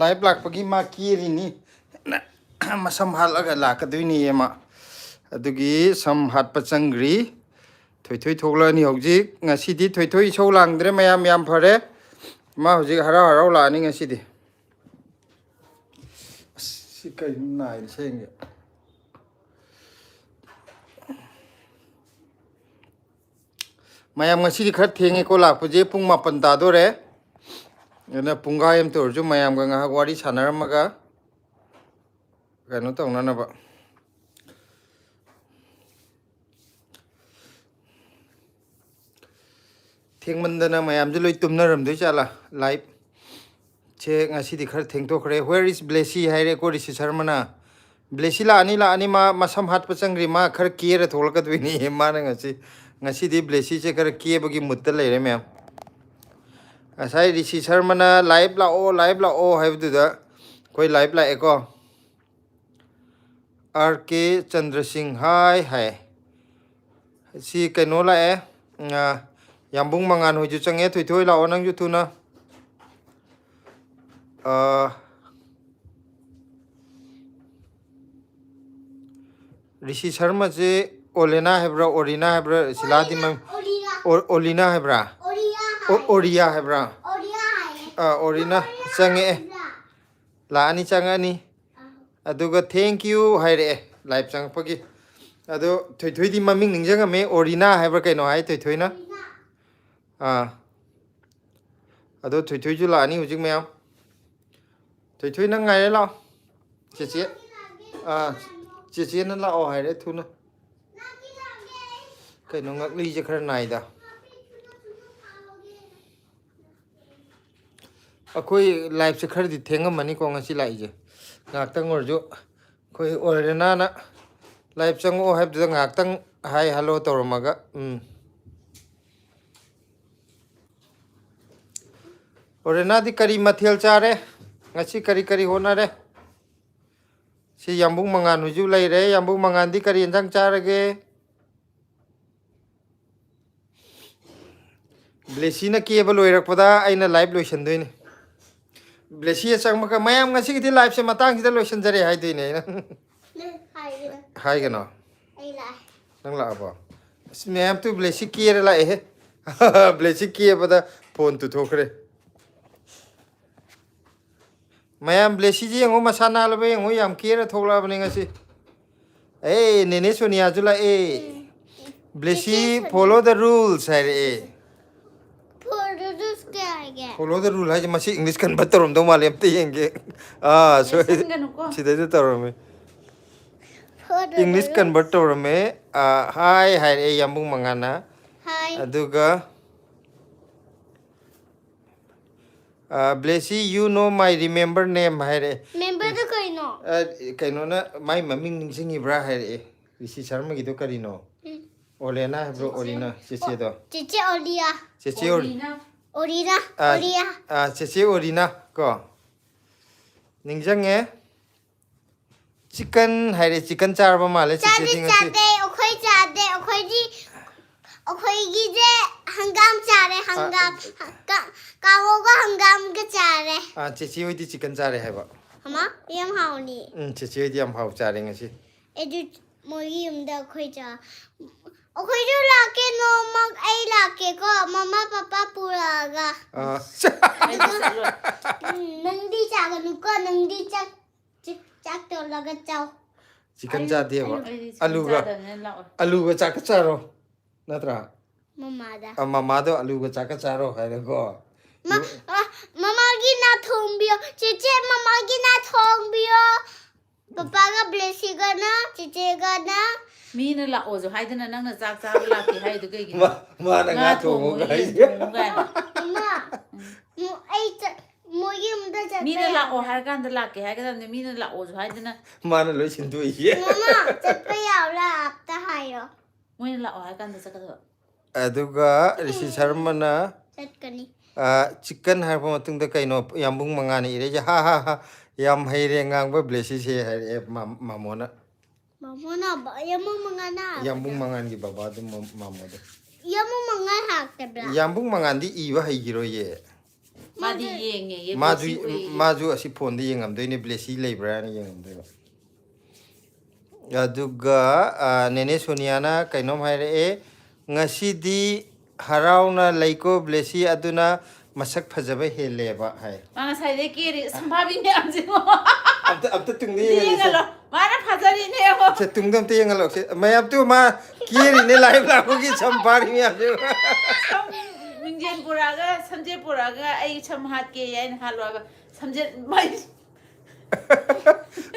Lai plak pagi ma kiri ni masam hal aga la ka duini ema adugi sam hat pachangri thoi thoi thokla ni hojik ngasi di thoi thoi chou langdre mayam yam phare ma hojik harau harau la ni ngasi di si kai nai seng mayam ngasi di khar thenge ko lak puje pung ma panta do re na punga em tur ju mayam ga nga wari sanar maga kano tong na ba theng mandana mayam ju loi tumna ram doi chala live che ngasi di khar theng to khre where is blessy haire ko risi sharmana blessy la ani ma masam hat pachangri ma khar kiera thol ka dui ni ma na ngasi di blessy che khar kie bagi mutta le re mayam asai risi sharmana live la o have du da koi live la eko RK Chandra Singh hai si kano la yambung mangan ho ju change thoi thoi la onang ju thuna Rishi Sharma je Olena hebra Orina hebra siladi mam Olina hebra Oria hebra Orina change la ani changani aduga thank you haire live chang pagi ado thoi thoi di maming ningjanga me Orina hebra kaino hai thoi thoi na ado thoi thoi ju la ani hujik mayam thoi thoi na ngai la che che na la o hai re thuna kaino ngak li je khar nai da akoi live se khar di thengam mani ko ngasi lai je ngak tang or ju koi Orena na live chang o have da ngak tang hai hello tormaga Orena di kari mathel chare ngasi kari hona re si yambung mangan huju lai re yambung mangan di kari enjang charage blessy na kebal loirak pada aina live loisan doine blessy chang maka mayam ngasi ki live se matang sida loisan jare hai doine na hai gano ai la nang la ba mayam tu blessy kier la blessy kier pada phone tu thokre mayam blessy ji ngo masana la be ngo yam kier thokla bani ngasi nene sonia jula blessy follow the rules hai follow the rule hai masi English kan batarom do malem te yenge so sidai tarom English kan batarom hai yambung mangana aduga blessy you know my remember name hai re member to kaino na my maming ningsing ibra hai re Rishi Sharma gi do karino Olena bro Orina cheche do cheche Olia cheche Orina cheche Orina ko ningjang chicken hai re chicken char ba male cheche ding chade okhoi gi je hangam chare hangam kawo ga hangam ga chare cheche oi di chicken chare hai ba hama yam hauni cheche oi di am hau chare ngasi edu mogi umda okhoi ju la ke no mak ai la ke ko mama papa puraga nangdi chaga nu ko nangdi chak to laga chau chicken cha de ba alu ga chak charo natra mama do alu ga chak charo hai re ko mama gi na thongbio cheche mama gi na thongbio papa ga blessy ga na cheche ga na mi na la o zo hai dana nang na chak chak la ki hai du ge gi ma na nga thongo ga mama ai mogi umda cha mi na la o har kan da la ki hai ga mi na la o zo hai dana ma na loi sin tu ye mama chat pa yaw la apta hayo mo na la o har kan da cha ka do aduga Rishi Sharma na chat kani chicken har pa matung da kaino yambung mangani re ha yam hai re ngang ba blessy se hai mamona ba yamung mangan gi baba du mamoda yamung mangan hak te bla yambung mangan di i ba hai giro ye 마디 예행에 마주 아시 폰데 ꯌꯦꯡꯉꯝꯗꯣꯏꯅꯦ 블레시 ꯂꯩꯕ꯭ꯔꯥꯅ ꯌꯦꯡꯉꯝꯗꯣꯏꯕ aduga nene soniana kainom haire ngasidi harauna leiko blessy aduna masak phajaba heleba hai 아 사이데 끼리 삼바비네 암지고 abta tungde 예행을로 마나 파자리네요 se tungdam te yengalo se mayap tu ma kieri ne live la ko gi champari mi aju 민젠 보라가 삼제 보라가 아이 참 핫게 야인 할로가 삼제 마이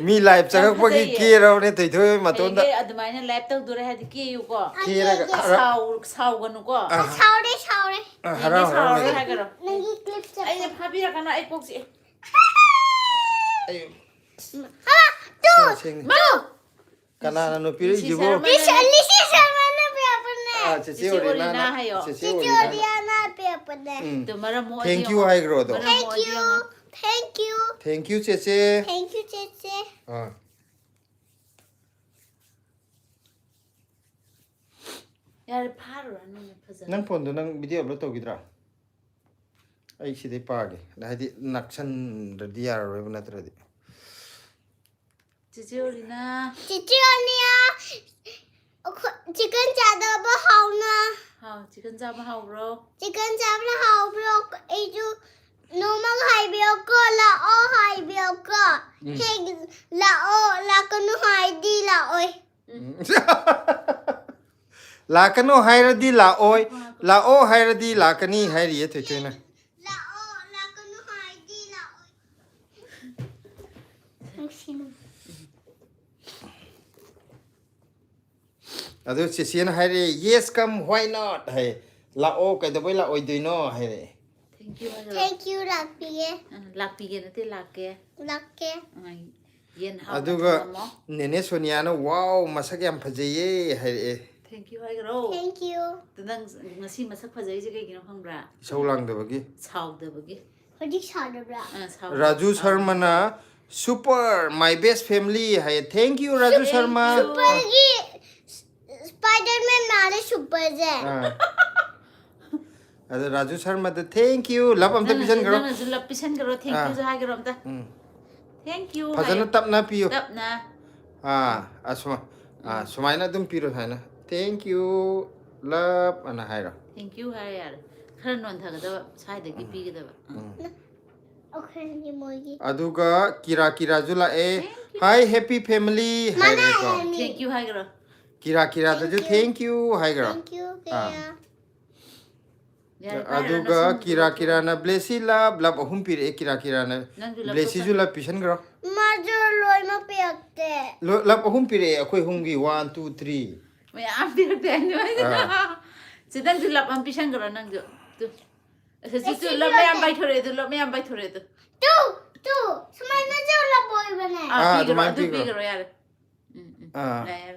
mi live chak ko gi kiero ne thoi thoi ma ton da 이게 아드마이나 랩도 도래 하디 끼유고 kiera 사우가누고 사오래 사오래. harau 사우를 harau 하거라 내기 클립 좀. 아이 파비라 가나 아이 꼭지 ayo 또. kana no piri jibo 리시 설마나 배워보네. che orina che 지지 어디야나 배워보네. 또 말아 뭐 thank you hai gro do Thank you. Thank you. thank you che Thank you, 제제. 야를 파로 안 놓으면 퍼져 nang phone do nang video upload togidra ai sidai paage hadi naksan radi yar re bana tradi 지지오리나 지지 언니야. 지금 자다봐 하우나. 하 지금 잡아 하우로 지금 잡으러 하우브로 이주 노망 하이비어거 라오 하이비어거 헤 라오 라코노 하이디 라오이. lakano hairadi lao hairadi lakani hairi ye thoi na 라오 라코노 하이디 라오이. 당신은 adu chesian haire yes come why not hai lao kai da boy la oi doino haire 땡큐 하자 Thank you 락비게 락비게 나테 락게 락게. 옌 하우 aduga nene sonia no wow masak yam phajaye haire 땡큐 하이그로 Thank you. 난 ngasi masak phajai je kayino khangbra saulang da bagi 사우더버기 어디 살아봐. 사우 raju sharma na super my best family hai thank you raju sharma 슈퍼기 스파이더맨 나래 슈퍼제. adu raju sharma da thank you love am ta pisan garo 나는 줄라 피션 그로 땡큐 자 하기로 엄다 땡큐 phajana tapna piyo 답나 asma sumaina dum piro haina thank you love ana haira 땡큐 하야 खरन नोन थागदा साइदगी पीगदा 오케이 뭐기. aduga kira jula e hi happy family hai re ko 땡큐 하기로 kira da ju thank you hai garo Thank you 그야. aduga kira na blessy love ahum pire kira na blessy jula pisan garo 맞아 로이마 빼었대. love ahum pire akoi humgi 1 2 3 मैं आप भी करते हैं सिद्धन तू लप हम पिशन करो नंग जो तू ऐसे तू लप में हम बाइट हो रहे तू लप में हम बाइट हो रहे तू 또 스마일 맞아라 보이버네. 아 तुम्हारी तू भी भी करो। करो यार यार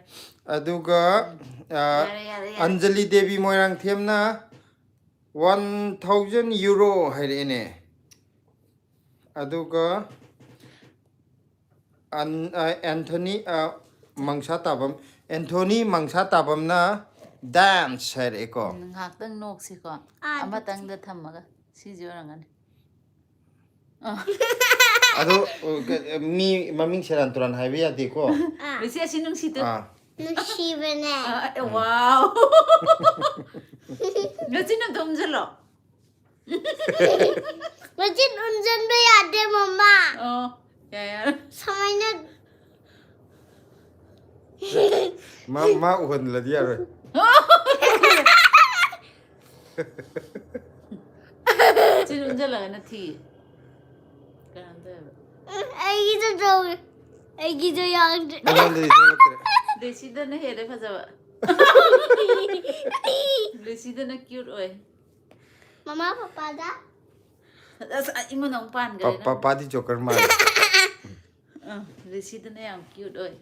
aduga यार anjali devi moirang themna 1000 euro haire ne aduga anthony mangsa tabam na dance haire ko ngak tang nok si ko ama tang da thamaga si jorang ani ado mi maming seran turan haibe ya de ko wisi asin nung situ 누시버네. wow ngasin nung domjalo 뭐지 운전도 해야 돼 엄마. 야야 스마일은 ma uhon la dia rồi 진 운전라 가나 티 간다 애기도 좀 애기도 양. anong de tolak kare 레시다 나 헤레 파자와 레시다 나 cute oy 엄마 아빠다. 이모 nong pan gari na papa di joker ma 레시다 나 yang cute oy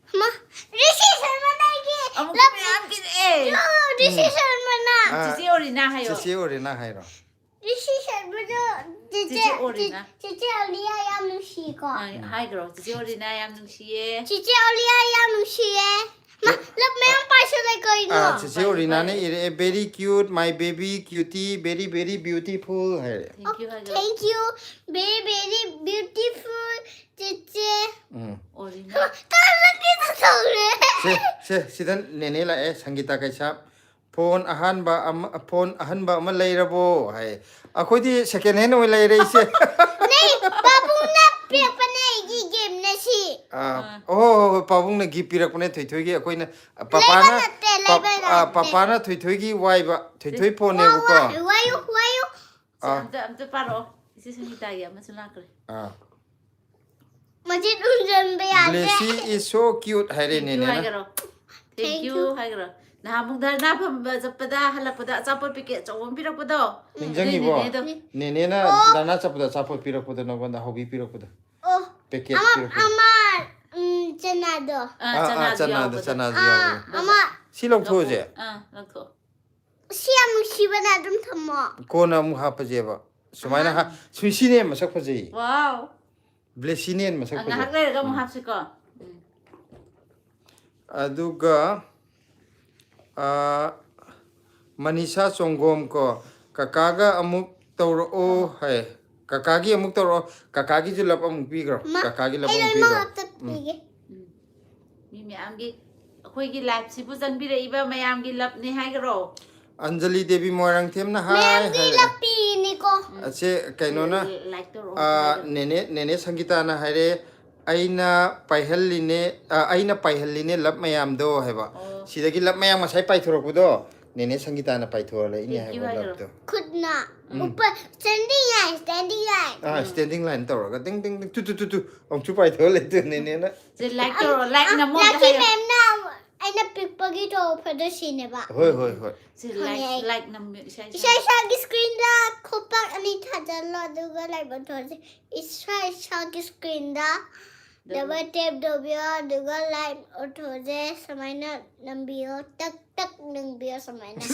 엄마 리시 설마나기. amo ko may am kin eh 리시 설마나. 지지 오리나 하요 chisi ore na hai ro 리시 설마나. 지지 오리나. 지지 올리야 얌누시고. 하이 girl 지지 오리나 얌 능시에 지지 올리야 얌누시에. love me am paisa lai koi no Chichi Orina ne ire very cute my baby cutie very very beautiful hai Thank you hai thank you very very beautiful chiche Orina kala ki ta thore sidan nene la Sangita kaisa phone ahanba phone ahanba ama leirabo hai akhodi second hand oi leire ise nahi babu na pe pane gi game na si oh pabung na gi pirak pane thoi thoi gi akoi na papa na thoi thoi gi wai ba thoi thoi phone ne ko wayu amta paro isi Sangita ya masula kare majid unjan be ade Blessy is so cute hai re nene na thank you hai garo na mung da na pham zapada halapada chapot pike chawon pirak pado ningjangi bo nene na dana chapada chapot pirak pada no gonda hobi pirak pada oh packet pirak amar chana do chana diya ama si lok tho je lakho siam sibana dum thamo kona mu ha pa je ba sumaina ha suisi ne masak pa je wow Blessy ne masak pa ngahak je le ga mo hapsi ko aduga Manisha Chongom ko kakaga amuk tawro o hai kakagi amuk tawro kakagi ju lap amuk pi gro kakagi lap amuk pi gro mi miyam gi khoi gi live si bu jang bi re iba mayam gi lap ni hai garo Anjali Devi Moirang them na hai di lapi ni ko ache kaino na like to nene Sangita na hai re aina paihallini lap mayam do hai ba sidagi lap mayam masai pai thorok do nene Sangita na pai thor le ini hai ba lap do khudna upar standing line standing line tawra ga ding ding ding tu ong chu pai thor le tu nene na je like to like na mo lucky ma'am na aina pipagi to phado sine ba hoi je like na sai isa gi screen da khopak ani thajalo duga lai ba to isa gi screen da double tap do bio duga lai auto je samaina nambio tak nambio samaina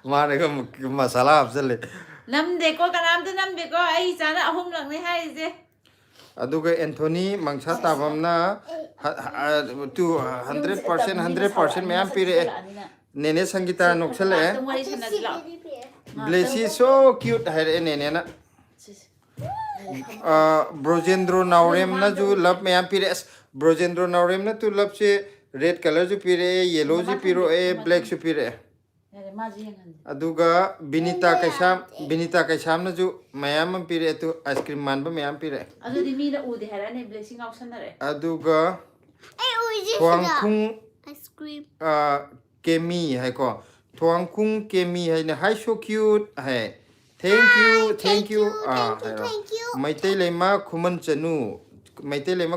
mane ga masala apsale nam de ko kanam de nam de ko ai chana ahum lak ni hai je aduga Anthony mangsa tabamna 100% mayam pire nene Sangita noksale Blessy so cute hai nene na Brojendro Naurem na ju lap mayam pire Brojendro Naurem na tu lap se red color ju pire yellow ju piro black ju pire aduga Binita Kaisam na ju mayam pire tu ice cream man ba mayam pire adu di mi na u de hara ne blessing option na re aduga ai uji Thuangkhung ice cream Kemi hai ko Thuangkhung Kemi hai na hai so cute hai thank you thank you Maitai lema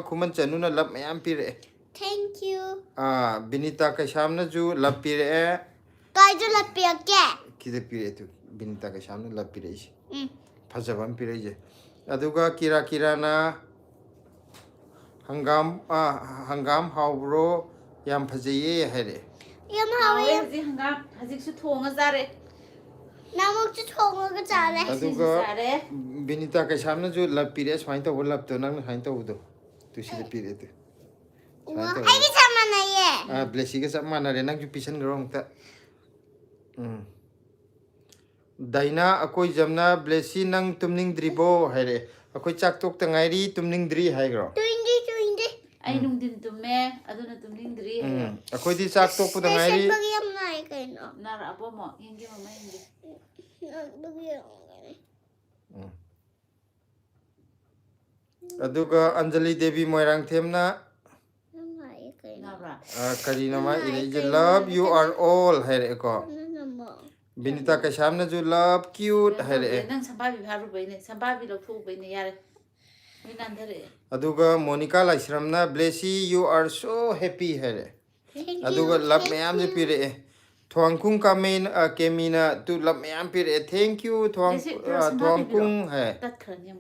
khuman chanu na lap mayam pire thank you Binita Kaisam na ju lap pire kai jo lapia ke kide pire tu Binita Kaisam na lap pire isi phajabam pire je aduga kira na hangam haubro yam phajaye hai re yam hawe ji hangam hajik su thonga jare namok chu thonga ga chale aduga Binita Kaisam na ju lap pire swain to lap to nang hain to do tu si de pire tu ai gi samana ye Blessy ga samana re nang ju pisan grong ta Daina akoi jamna Blessy nang tumning dribo hai re akoi chak tok ta ngai ri tumning dri hai gro tuindi ai nung din tumme aduna tumning dri akoi di chak tok pu ta ngai ri bagi am nai kai no na ra apo mo ingi mama ingi bagi aduga Anjali Devi Moirang themna nai kai na ra karina ma ine love you are all hai re ko Binita Kaisam na ju love cute hai re nang samba bi haru bai ne samba bi lo thu bai ne yare ni nan dhare aduga Monica Laisram na Blessy you are so happy hai re aduga love mayam je pire Thuangkhung Kemina tu love mayam pire thank you Thuangkhung hai tat khran yam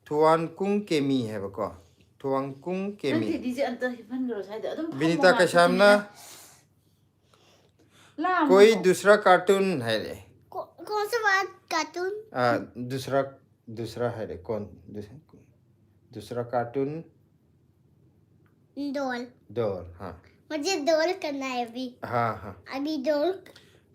Thuangkhung Kemi hai ba ko Thuangkhung Kemi di je anta hipan gro sai da adum Binita Kaisam na कोई दूसरा cartoon है रे कौन सा बात cartoon दूसरा है रे कौन दूसरा कार्टून डोल Dol. Ha. मुझे डोल करना है अभी Ha ha. अभी डोल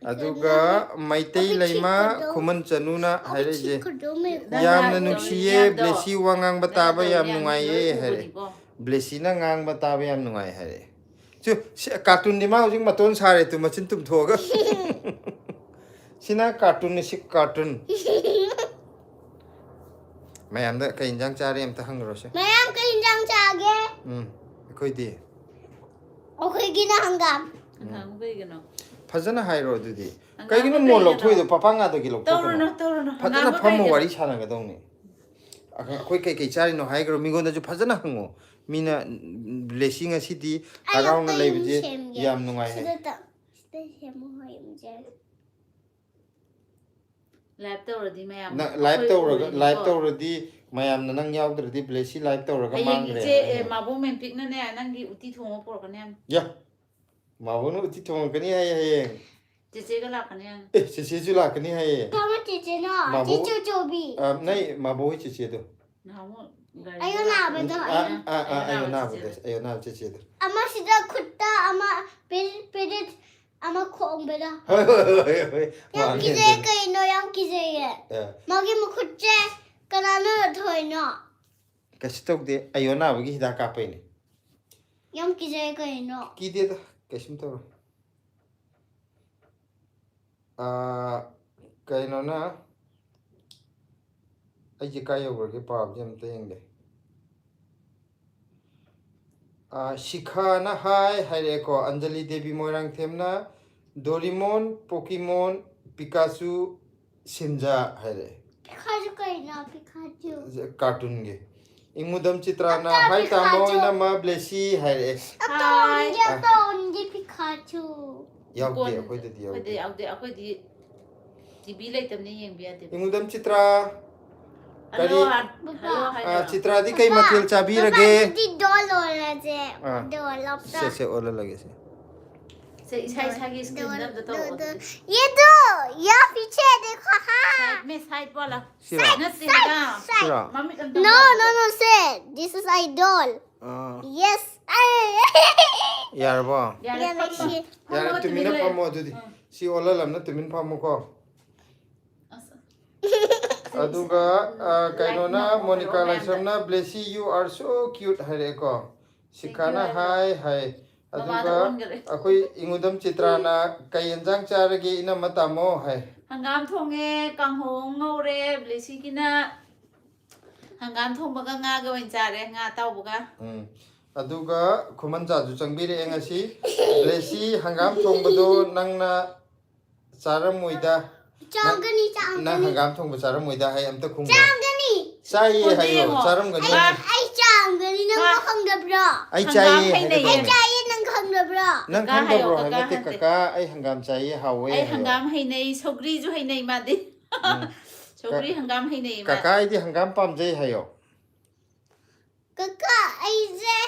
Aduga Maitei Laima Kuman Chanuna अभी Haire ठीक कर दो मेरे को Yamna Nuksiye Blessy Wangang Bataba Yam Nungaye Hare. Blessy na ngang bataba yam nungai hare. Chu cartoon di ma using maton sare tu machin tum thoga. Sina cartoon ni sik cartoon. Mayam da kain jang chare am ta hang ro se. मैं हम कहीं जाऊँ चाहे Koi di. Okay गिना हंगाम Hangam bai gano. Fazana hai ro du di. Kai gino mo lok thoi do papa nga do gi lok thoi. Taurono. Fazana phamu wari chana ga dong ni. Koi kai kai chari no hai gro mi gon da ju fazana hango. Mina blessing a city around the level yam nungai hai. Stay more मुझे Live tauradi mayam. Live tauradi mayam na nang yaw dradi blessy live tauraga mang re. Che mabo men pick na ne nangi uti thongo por kanam. Ya. Mabo no uti thong kani hai. Che ga la kanam. Se ju la kani hai. कहाँ चीज़ें ना चीज़ों जो भी नहीं mabo hi che do. Na mo. ayo ना बता Ayo na che do. अम्मा सीधा खुट्टा अम्मा पेड़ अम्मा खोंग बेटा Hoi. yang kize kay no yang kize ye magi mukhutche kanano thoi no Kasi tok de ayo na bagi hida ka pa ni. yang kize kay no Ki de da kasim to. Kay no na ai je kayo ge pa jam te eng de. Shikha na hai haire ko Anjali Devi Moirang Themna Doraemon Pokemon Pikachu Shinja haire Pikachu kay no Pikachu cartoon ge Ingudam Chitrana hai tamo ina ma blessy haire Hi to undi Pikachu yaw de koi de yaw Akoi di TV lai tamne yeng biya de. Ingudam Chitra Hello. Chitra di kai mathil chabi rage di doll ola je doll apna se ola lage se Se isai gi screen da to. ये दो या पीछे देखो हाँ Me side wala. Sira. Na sida. Sira. Mami tam. no say this is idol yes Yarba Ya ya tumina pamo dudi si ola lamna tumin pamo ko aduga kainona Monica Laisamna Blessy you are so cute hare ko Sikana hi aduga akoi ingudam Chitrana kai enjang charage ina matamo hai Hangam thonge kanghong ngore blessy kina hangam thong baga nga ga wen chare nga taw baga. aduga khuman ja ju changbire engasi Blessy hangam thongbado nangna charamoida चांगनी na hangam thongba charamoida hai amta khung चांगनी chai hayo charam gani ai चांगनी नंग खंगदब्रा ai chai ai चाय नंग खंगदब्रा nang khang da bro hai mate kaka ai hangam chai hawe Ai hangam hai nei sogri ju hai nei ma de. Sogri hangam hai nei ma. kaka ai di hangam pam jai hayo कका ai जे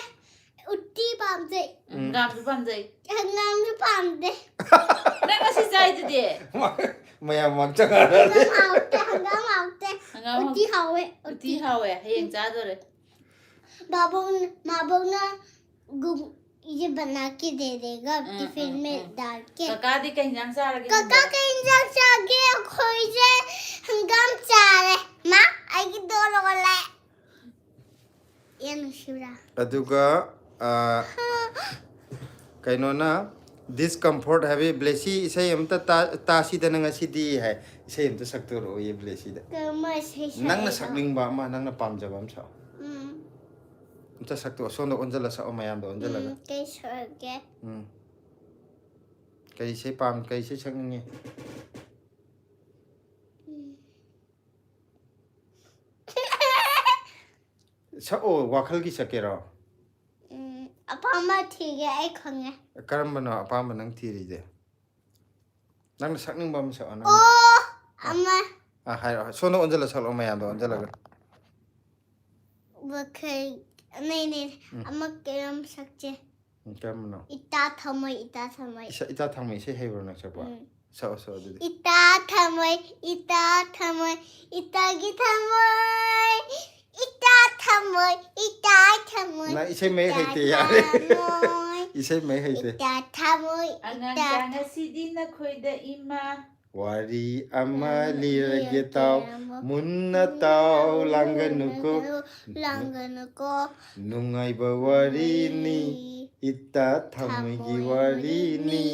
उट्टी palm जे Hangam ju pam jai. हंगाम जो palm दे Na nga si chai de de. maya mak changa हंगाम आउते Hangam उट्टी हावे uti hawe hayeng cha do re. माबो ना गुम ये बना के दे देगा टिफिन में डाल के Kaka di kai jang sa ra कका के इंजन चागे खोई जे हंगाम चारे माँ आगे दो लोग ले ये नशिरा aduga kainona discomfort have Blessy isai amta ta si da nang si di hai isai amta sakto ro ye Blessy da कमा से nang na sakling ba ma nang na pam jabam sa amta sakto so no onjala sa o mayam da onjala ga कैसे के kai se pam kai se changni sa o wakhal gi sakera अपामा ठीक है एक खंगे karam bana apam nang thiri de nang na sakning bam sa ओ nang अम्मा hai so no onjala sa o mayam da onjala ga बखे नहीं अम्मा केरम सकचे karam no इता थमय ita thangmai se hebro nak sa pa sa so du इता थमय इता की थमय इता थमय na isay may haite yare. Isay may haite. Tatamoy. Angang janga sidi na koida ima. Wari ama lirage tau munna tau langanuko Langanuko. nungai ba wari ni ita thamagi wari ni.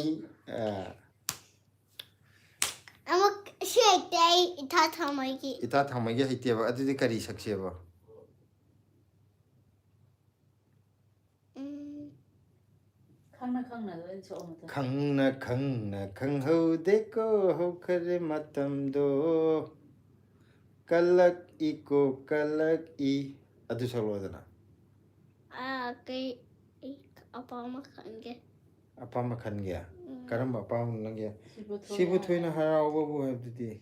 Amok shake ita thamagi. Ita thamagi haite ba adu de kari sakse ba. Khangna khanghau ko ho khare matam do kalak iko kalak I adu salo dana Kay apa makan ge? apa makan gya karam apa nang gya sibu thoina harau babu habdi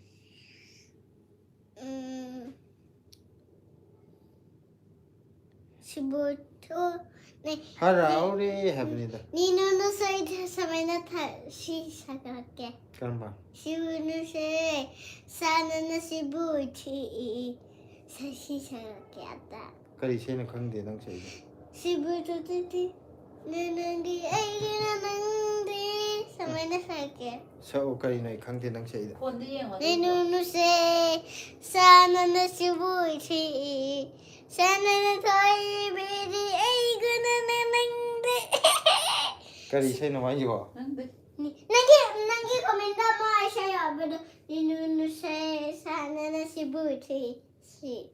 Sibu to ne harau re habni da Nino no sai samay na si sagake. karma Sibu no say sana na sibu chi sa si sagake ata. kari sai na khang de nang sai Sibu to ti nanandi ay nanandi samay na sagake. sa o kari na khang de nang sai Nino no say sana na sibu chi sana na toy bidi ay nanandi. kari sai na mai jo Nanti komenta mo ay siya pero ninunu sana na si Buti. Si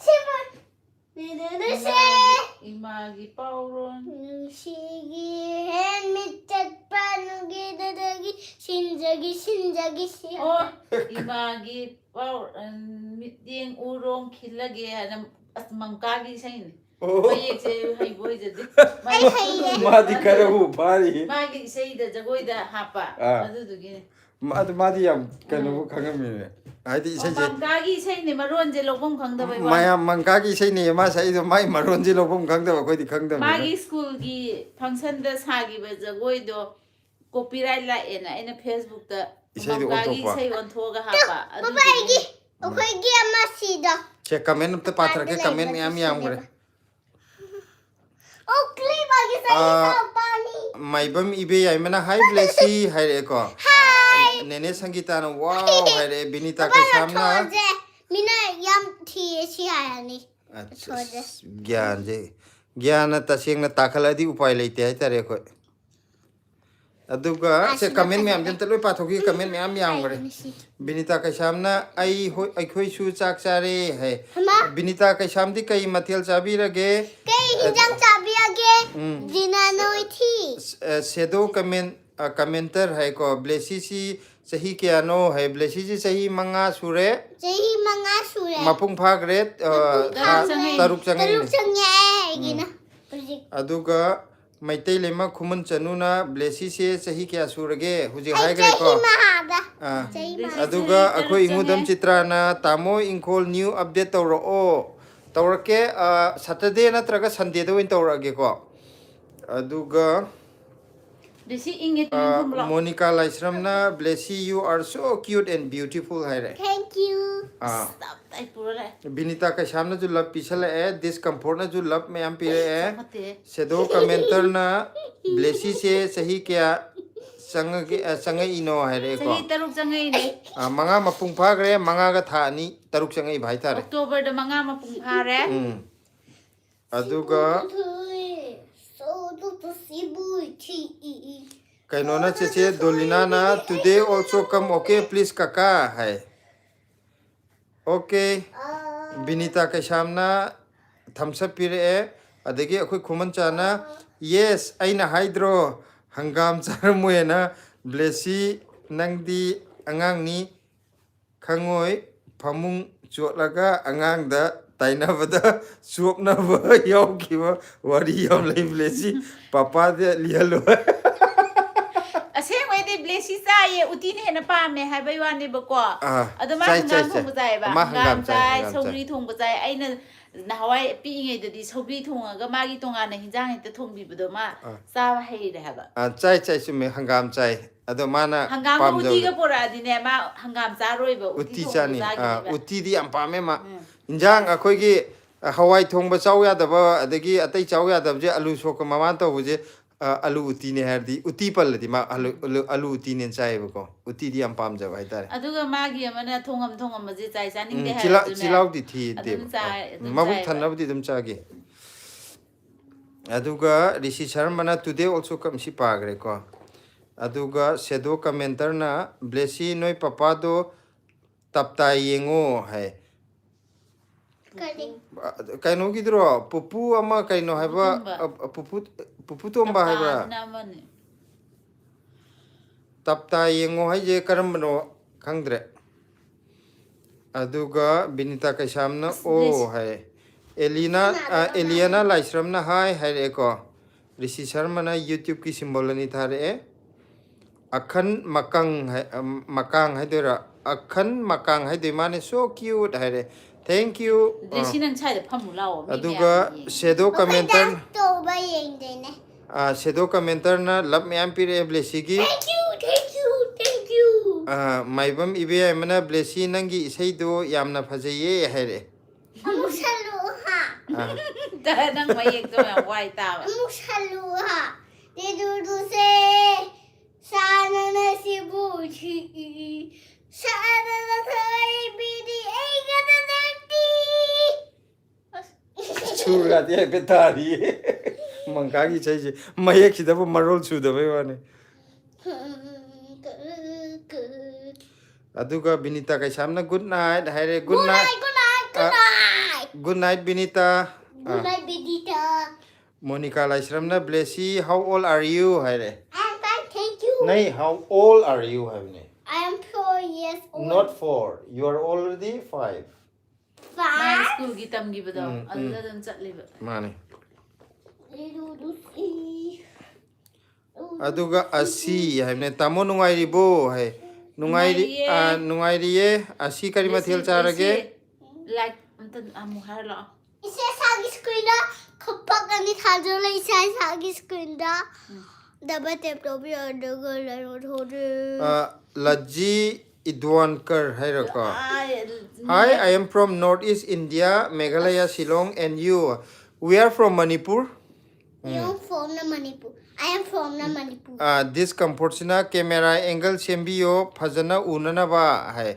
Sibu ninunu Imagi pauron. Sige hen mitad pa nugi dadagi sinjagi siya. Oh, imagi pauron miting urong kilage adam at mangkagi sa ini. Bayek se hay boy jadi. madi karabu bari Magi say da jagoy da hapa. Adu dugi. madi yam kanu khangami haidi sai je Mangkagi say ni maron je lobom khangda bai. maya mangkagi sai ni ma sai do mai maron ji lobom khangda ba koi di khangda Magi school gi function da sagi ba jagoy do copyright la ena Facebook da mangkagi say on thoga hapa. Baba igi okay gi amasido. che comment te patra ke comment yam yam gre Oh clip agi sa pani. maibam ibe yai mana hi blessy hai re ko Hi. nene sangita no wow hai re binita ka samna Mina yam thi siya ni. gyan je gyan ta sing na takhala di upai leite hai tare ko aduga se comment me am den teloi pathoki comment me am yam gre binita ka samna ai khoi su chak chare hai binita ka samdi kai mathel chabi rage Hijang sabi age dinanoy thi. सेदो commenter है को ब्लेसी सी सही क्या no है ब्लेसी सी सही मंगा सुरे Jahi mga sure. मपुंग भाग रे तरुक चंगे Taluk sangye gina. अदुगा मैते लेमा खुमन चनुना ब्लेसी से सही क्या सुरगे हुजी हाय करे को Jahi mahada. अदुगा अखो इंगुदम चित्राना तामो इंखोल न्यू अपडेट तौरो तौरके सैटरडे नत्रगा संडे दो इन तौरगे को अदुगा Desi ingit Monica Laisramna, Blessy, you are so cute and beautiful. Thank you. Stop tai pura. Binita ka shamna jo love pisala hai, discomfort na jo love mein am pire hai. Sedo commenter na Blessy se sahi kya sanga ino hai re ko. Sahi taruk sangai ni. Manga mapung phag re, manga ka tha ni taruk sangai bhai thare. October da manga mapung phare. Aduga Kainona cheche Dolina na today also come okay please kaka hai. Okay. Binita ka shamna thumbs up pire adagi akhoi khuman chana yes aina hydro hangam charmoy na Blessy nangdi angang ni khangoi phamung chotlaga angang da taina bada suopna ba yaw kiwa wari yaw lai Blessy papa de lialo Aseng wai de Blessy sa ye uti ne na pa me hai bai wan ne ba ko. Ado ma hangam thong ba jai ba. Hangam jai sogri thong ba jai aina na hawai pi ngai da di sogri thong ga ma gi tonga na hinjang ta thong bi ba ma sa hai de ha ba. chai chai sume hangam chai ado mana hangam ko uti ga pora di ne ma hangam cha roi ba uti chani uti di am pa me ma injang akhoi gi hawai thong ba chau ya da ba adagi atai chau ya da je alu sok maman to je alu uti ne herdi uti pal di ma alu uti ne chai ba ko uti di am pam ja ba tare aduga magi amana thongam ma je chai chaning de chilau di thi de ma bu than na di dum cha gi aduga rishi sharma today also come si pagre ko aduga shadow commenter na blessy noi papa do tapta yengo hai kaino gidro pupu ama kaino haiba pupu tomba haiba tapta yengo hai je karambano khangdre aduga binita kaisamna o hai Eliana Laisram na hai eko Rishi Sharma na YouTube ki symbol ni thare akhan makang hai dera akhan makang hai de mane so cute hai thank you Blessy nang chai de phamula aduga shadow commenter to ba yeng de ne shadow commenter na love me am pire Blessy gi thank you maibam ibe mana Blessy nangi isai do yamna phajaye hai re amusalu ha da nang mayek to ya wai ta ba amusalu ha de du se sana na si bu chi sana na thai bi di ai ga da ti chura de betari mangka gi chai je mayek si da marol chu da bai wane aduga binita kai samna good night haire good night good night binita good night Benita Monica Laisramna Blessy how old are you haire I'm fine thank you nay how old are you havne I am 4 years old not 4 you are already 5 my 5 school gi tam gi bado adu dam chat le ba mane aduga asi havne tamo nungai ribo hai nungai ri asi kari mathel charage like antan amu har la ise sagi screen da khapak ani thajo le ise sagi screen da daba tap to bi order go la thode Laji Idwankar hairaka hi I am from Northeast India Meghalaya Shillong and you we are from Manipur you are from the Manipur I am from the Manipur this comfortsina camera angle sembiyo phajana unana ba hai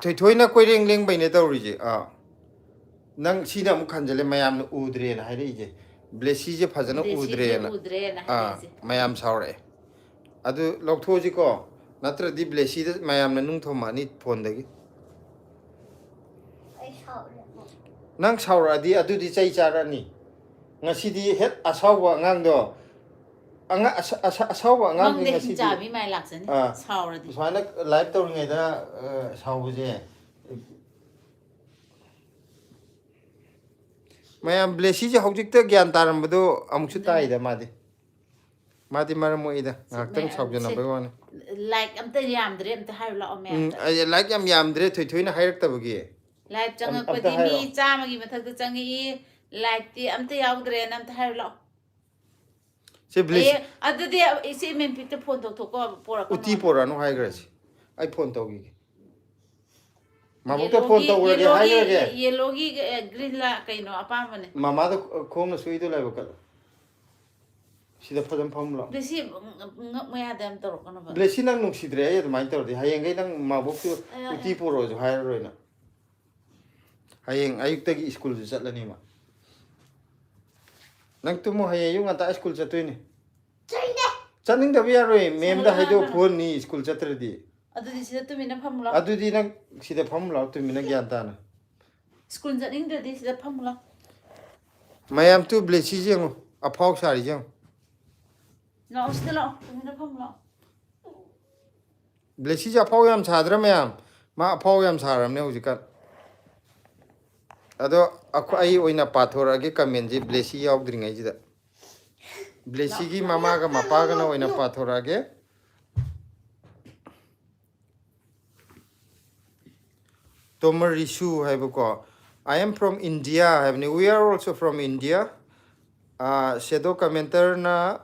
thoina koireng leng baine tawrije nang sina mu khanjale mayam na udre na haire je Blessy je phajana udre na mayam saure adu lokthoji ko natra di Blessy da mayam na nung thoma ni phone dagi nang saura di adu di chai charani ngasi di het asawa ngang do anga asawa ngang ni ngasi di jabi mai laksani saura di swana live tawri ngai da sawu je mayam Blessy je hojik ta gyan taram bado amuksu tai da madi maram mo ida ngaktam saujana bagwan like am ta yam dre am ta har la o me like yam dre thoi na hairak ta bagi like chang ko di mi chama gi mathak ta chang i like ti am ta yaw dre nam ta har la se Blessy adu de isi men pit phone to ko pora ko uti pora no hai grasi ai phone to gi mamukta phone to urage hai grage ye logi green la kaino apa mane mama da khom na sui do lai bakal sida phadam phamla Blessy ngak maya dam to ko no ba Blessy nang nung sidre ay mai tor di hayeng gai nang mabuk tu uti poro jo hai roi na hayeng ayuk ta gi school ju chatlani ma nang tu mo hayeng yung ata school chatoi ni chaning da biya roi mem da haido phone ni school chatre di adu di sida tu mina phamula adu di nang sida phamla tu mina gyan ta na school janing de di sida phamula mayam tu Blessy jeng aphau sari jeng no stila mina phamula Blessy ja aphau yam sadra mayam ma aphau yam saram ne hujika ado ai oina pathora ge comment ji Blessy yaw dringai ji da Blessy gi mama ga mapa ga na oina pathora ge Tomar Rishu haibuko I am from India we are also from India shadow commenter na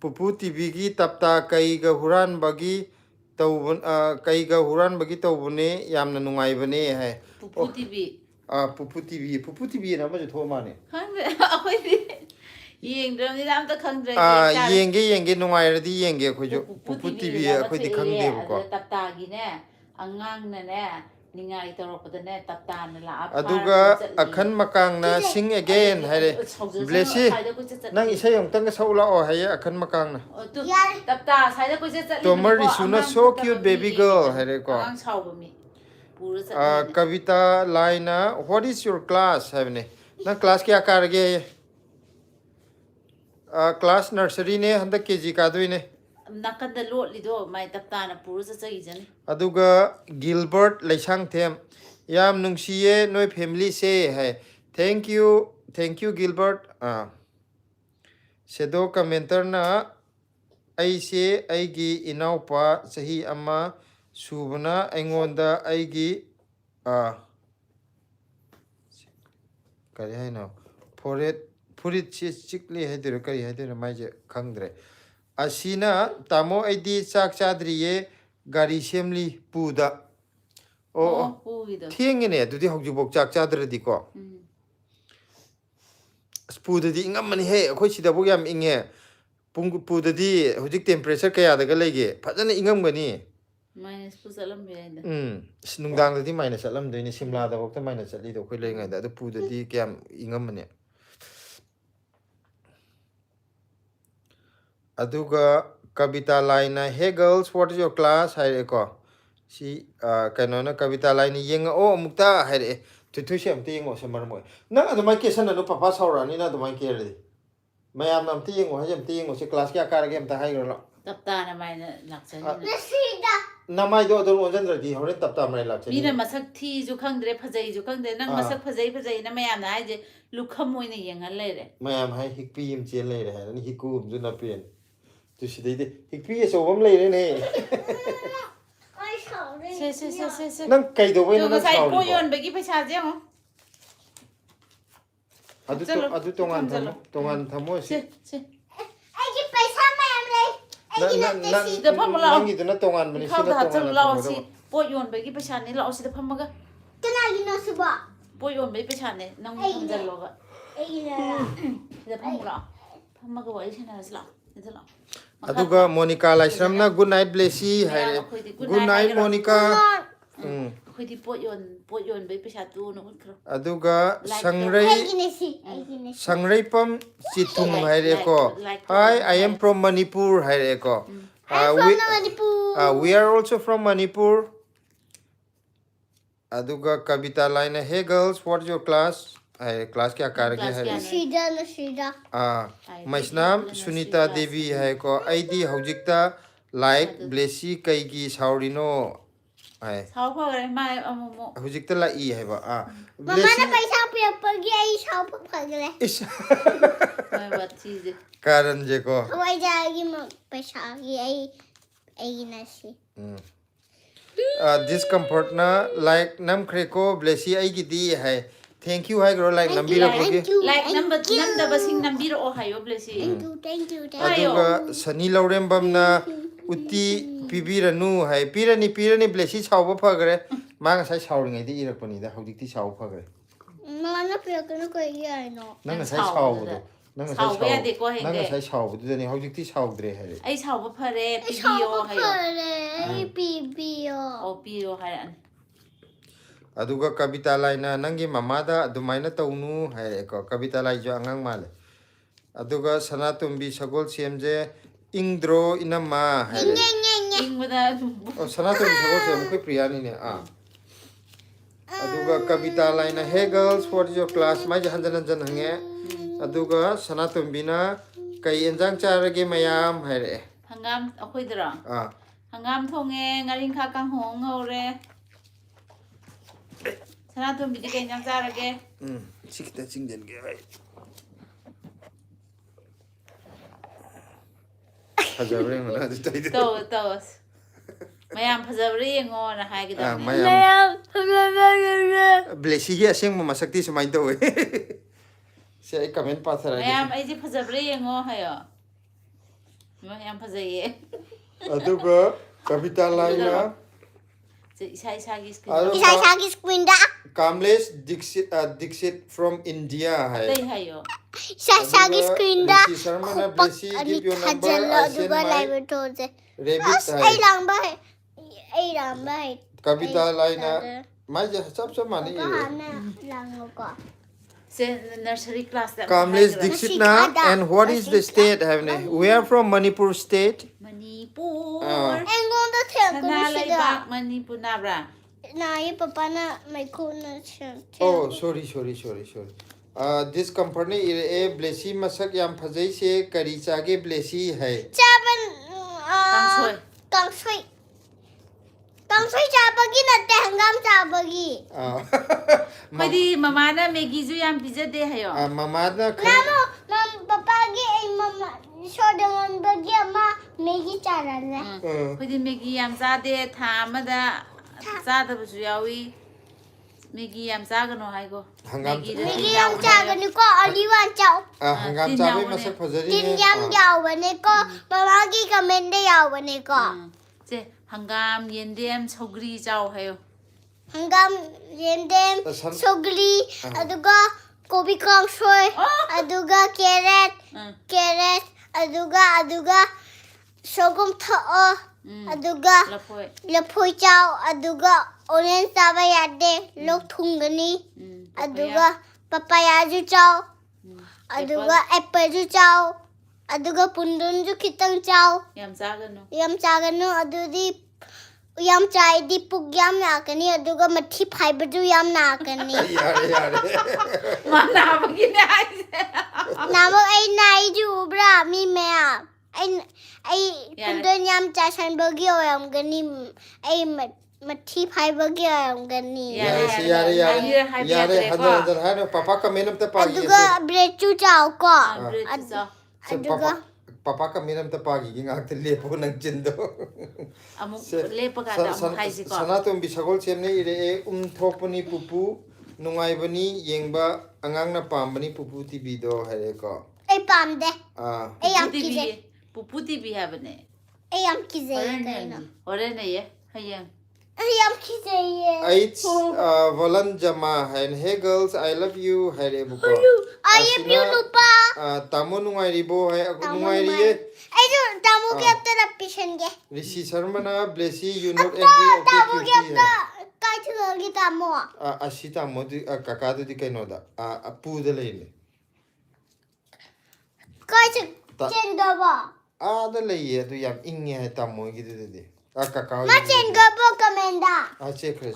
pupu TV gi tapta kai ga huran bagi tawun kai ga huran bagi tawune yamna nungai bane hai pupu tv Pupu TV na majo thoma ne. Khangde akhoi di yengdram ni dam ta khangdre Yenge nungai ra di yenge khoi jo Pupu TV akhoi di khangde ko. Tapta gi ne angang na ne ningai torokda ne tapta na la Aduga akhan makang na sing again haire blessy nang isa yung tang saula o haye akhan makang na tapta saida ko chat Tomar isuna so cute baby girl haire ko ang chau mi pura chat Kavita Laina what is your class have ne na class kya karge class nursery ne handa kg ka doi ne nakanda lot lido mai tapta na pura chat gi jan aduga Gilbert Laisang Them Yam nungsiye noi family se hai thank you Gilbert sedo commenter na ai se ai gi inau pa sahi ama subana aingonda ai gi kari hai na furit chikli hai dir kari hai dir mai je khangdre asina tamo ai di chak chadriye gari semli puda thiengine adudi hogjibok chak chadradi ko pudadi ingamani he akhoi sida bok yam inge pudadi hojik temperature kaya daga lege phajana ingamgani minus pu salam be da nungdang dadi minus salam doine simla da bok ta minus sali do khoi lengai da pudadi kyam ingamani aduga Kavita Laina hey girls what is your class hai ko si kanona Kavita Laina yenga o mukta hai tu sem ti yengo semar moi na adu mai kesan no papa saura ni na adu mai ke re mayam nam ti yengo ha jem ti yengo se class kya kar game ta hai ro tapta na mai na lakchani Nasida. na mai do do onjan ra di hore tapta mai lakchani mina masak thi ju khangdre phajai ju khangde nang masak phajai na mayam na ai je lukham moi na yengal le re mayam hai hikpi im che le re ha ni hiku um ju na pen tu si dei de hikpi so bam le re ne I saw it. nang kai do bai na sai sao ko yon bagi paisa je ho adu tongan thamo si I give my son my emily. I give them this. the pamala nang iduna tongan bani khau si da na chal tongan lao si po yon bagi paisa ni lao si da phamaga Can I know suba? po yon bagi paisa ne nang kham jal lo ga da phamala phamaga wai chana la da la aduga Monica Laisram na good night blessy hai good night Monica khoi di po yon bagi paisa tu no khro aduga I can Sangrai pam chitung hai re ko hi I am from Manipur hai re ko we are also from Manipur aduga Kavita Laina hey girls what is your class hai class kya kar ge hai Nasida. maisnam Sunita Devi hai ko ID hojikta like blessy kai gi saurino hai sao pha re mai amomo hojikta la I hai ba Mama na paisa paper gi ai saw pagale. mai wat chi je karan je ko Why jagi mo paisa gi ai nasi. Discomfort na like nam kreko blessy ai gi di hai thank you hai gro like nambi ra ko like number da basing nambi ro hayo blessy Thank you. aduga sani laurembam na uti pibiranu hai pirani blessy chawba phagre ma nga sai chawringai di irakpani da hojikti chaw phagre Mama na pagano ko ai no. nang sai chawdo nang sai chawdo dani hojikti chawdre hai ai sao ba phare pibio hayo Pare pibio. o pio hayan aduga Kavita Laina nangi mamada adumaina taunu hai ko Kavita Lai jo angang male aduga Sanatumbi Sagol CMJ ingdro inama hai ing wada Sanatumbi Sagol CM ko priyani ne aduga Kavita Laina hey girls what is your class mai hanjan hange aduga Sanatumbi na kai enjang charage mayam hai re hangam akhoi dra hangam thonge ngaring kha kang hong ngore sana tum bi ke nyang charage sikta chingjen ge hai hajabre mana du tai to mayam phajabri ngo na hai ki da mayam blessy ge aseng ma sakti sumai to se ai comment pa thara mayam ai ji phajabri ngo hayo mayam phajaye aduga Kavita Laina isa gi Isa screen da. Kamlesh Dixit from India hai. Đây hay yo. Shashagi screen da. Rishi Sharma na Khopak blessy ani give your number. thajalo I send aduga my live those. rabbit As hai. ay lang ba? Ay lang ba? Kavita line mai sab mani. Lang ko. Se nursery class da. Kamlesh Dixit na, and what is the state havne? We are from Manipur state. Manipur. Engon da thel ko Sana sida. laibak Manipur na bra. Na ye papa na mai ko na chen. Oh, sorry. This company is blessy masak yam phajai se kari chage blessy hai. Chaban Kangsoi. kangsoi. Kangsoi chabagi na te hangam chabagi. Pwede mama na Maggie ju yam pizza de hayo. Mama na Namo mam papa gi ay mama shodangan bagi ama megi charale. Pwede Maggie yam sa de tha ma da sa da bu yawi. Maggie yam sa ga no hay go. Megi yam chagani ko aliwan chaw. hangam chabe masak phajari Tin yam yaw bane ko mama gi comment de yaw bane ko. Se hangam yendem sogri chao hayo. Hangam yendem sogli aduga kobi kangsoi aduga carrot aduga sogum tho aduga lapoi chow aduga orange taba yade lok thungani aduga papaya ju chow aduga apple ju chow aduga pundun ju kitang chow Yam sa ga no. yam chaganu adudi yam chai di pug yam nakani aduga mathi fiber ju yam nakani yare Mana ba gina ay. namo ai nai ju bra mi mea ai pundun yam cha san bagi yam gani ai mathi fiber gi yam gani yare hadar papa ka menam ta pagi aduga bread chu chow ko aduga papa ka menam ta pagi ngak te lepo nang chindo Amuk lepa ka da amuk hay si ko. sanatum bisagol semne ire thopani pupu nungai bani yengba angang na pambani pupu tv do hare ko ai pam de ai yam Puputi ki je bi. Puputi bi ha bane. ai yam ki je Ore na ye. Hayang. ai yam ki je It's Volan Jama and hey girls I love you hare buko I am you lupa tamo nungai ribo hai nungai riye ai jo tamu ke apta rapishan ge Rishi Sharma na blessy you not tamu angry ke okay apta kai thu gi tamu asita modi kakadu di kaino da apu de leine kai chu chen ga ba da leiye du yam inge hai tamo gi de kakao ma chen ga ba kamenda chekre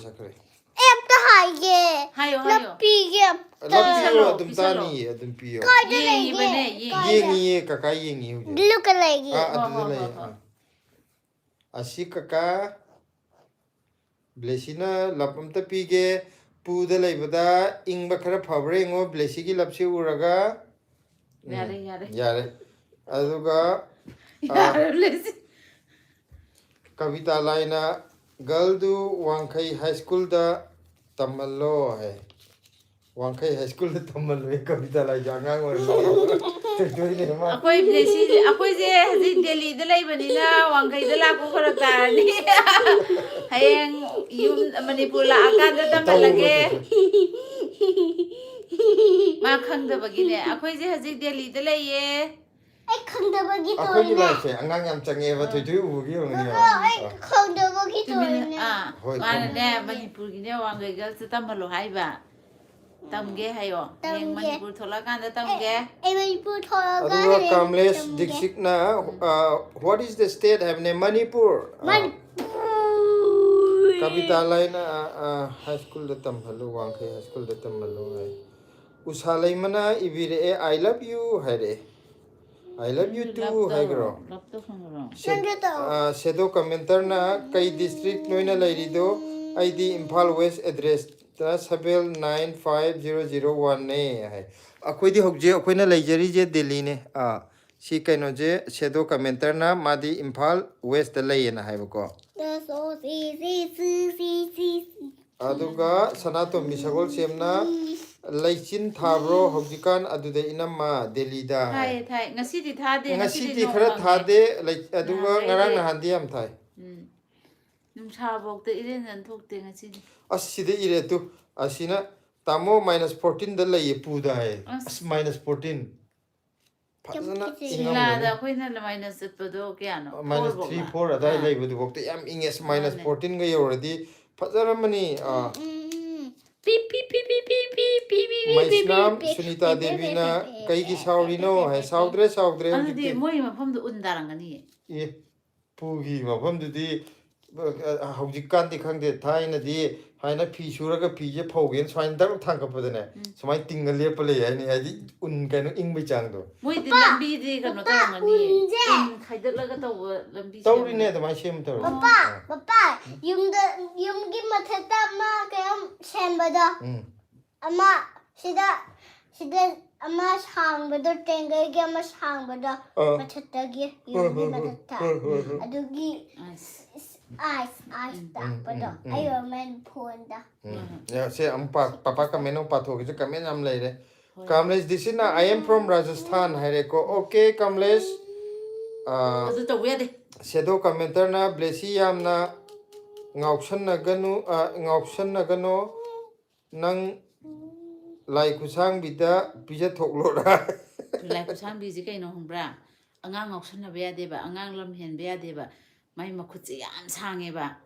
apta hai ge Hayo. lapi ge lapiyo adum tani adum piyo kai de Ye le bane ye. yengi kaka yengi uje look like adu de lei asi kaka blessy na lapam ta pige pu de lei bada ingba khara phabre ngo blessy gi lapsi uraga yare aduga Yare blessy. kavita laina girl du wangkai high school da tamallo hai wangkai high school da tamallo kavita lai jangang or Ako'y blessy. Ako'y je hazin Delhi da lay banila wangkay da la ko karakani. Hayang yung Manipur la akan da tamalage. Ma khang da bagine. Ako'y je hazin Delhi da lay ye. ai khang da ba gi to ako'y na lai se angang yam change ba thui ugi ngi ai khang da ba gi to na Ah, mana ne Manipur gine wangkay gal sa tamalo hay ba. Tamge hayo. Yung Manipur thola kan da tamge. ai mai pu thola ga aduga Kamlesh Dixit na what is the state have name Manipur kavita laina high school da tamhalu wangkai high school da tamhalu hai usalai mana ibire I love you hare I love you too hai gro Lapto khangro. sedo commenter na kai district noina lairido ID Imphal West address ta 7950001 ne hai akoi di hokje akoi na laijari je Delhi ne si kaino je sedo commenter na madi Imphal West da lai na hai ko aduga sanato misagol semna laichin thabro hokjikan adude inamma Delhi da Thai ngasi di thade ngasi di khara thade aduga ngarang na handi am thai Nung sa bok te iren nan thok te ngasi di. aside ire tu asina tamo -14 da lay puda hai -14 fazana Shilada akhoi na minus chutpado kayano -3 4 adai lay budu bokte yam inges -14 ga yoradi fazaramani Beep beep beep beep beep beep beep beep beep Maisnam Sunita Devi na kai ki saurino hai saudre Anadi moi mafam do undarangani e pugi mafam dudi haujikan di khangde thaina di haina phi suraga phi je phaugen swain dar thangkapadane sumai tingal lepale ani adi un kaino ingbai changdo moi di lambi di kano tarangani khaidalaga taw lambi taurine da mai sem tar papa yumgi mathata ma kayam sembada ama sida ama sangbado tengai ge ama sangbado mathata ge yumgi mathata adugi ice tapado ayo men phonda ya se ampa papa ka meno patho ge kamen am leire Kamlesh this is na I am from Rajasthan haire ko okay Kamlesh adu taw yade Shadow commenter na blessy yamna ngauksan na gano nang lai kusang bida pija thoklo ra lai kusang bi ji kaino humbra angang ngausan na ba de ba angang lam hen ba de ba mai makhut ji yam sange ba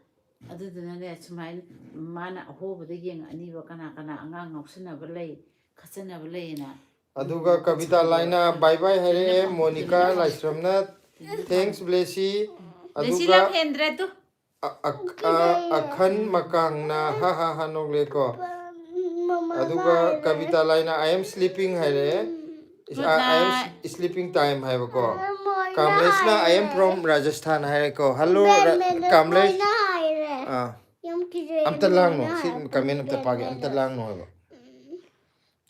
adu duna le sumai mana ho ba de yeng ani ba kana angang ngausan na ba lei khachana ba lei na aduga kavita laina bye bye hare Monica Laisramna thanks blessy aduga hendra tu akhan makang na ha nogle ko aduga kavita laina I am sleeping hare I am sleeping time hai ko Kamlesh na I am from Rajasthan hai ko hello Kamlesh amta lang no sin kamen amta pagi amta lang no ba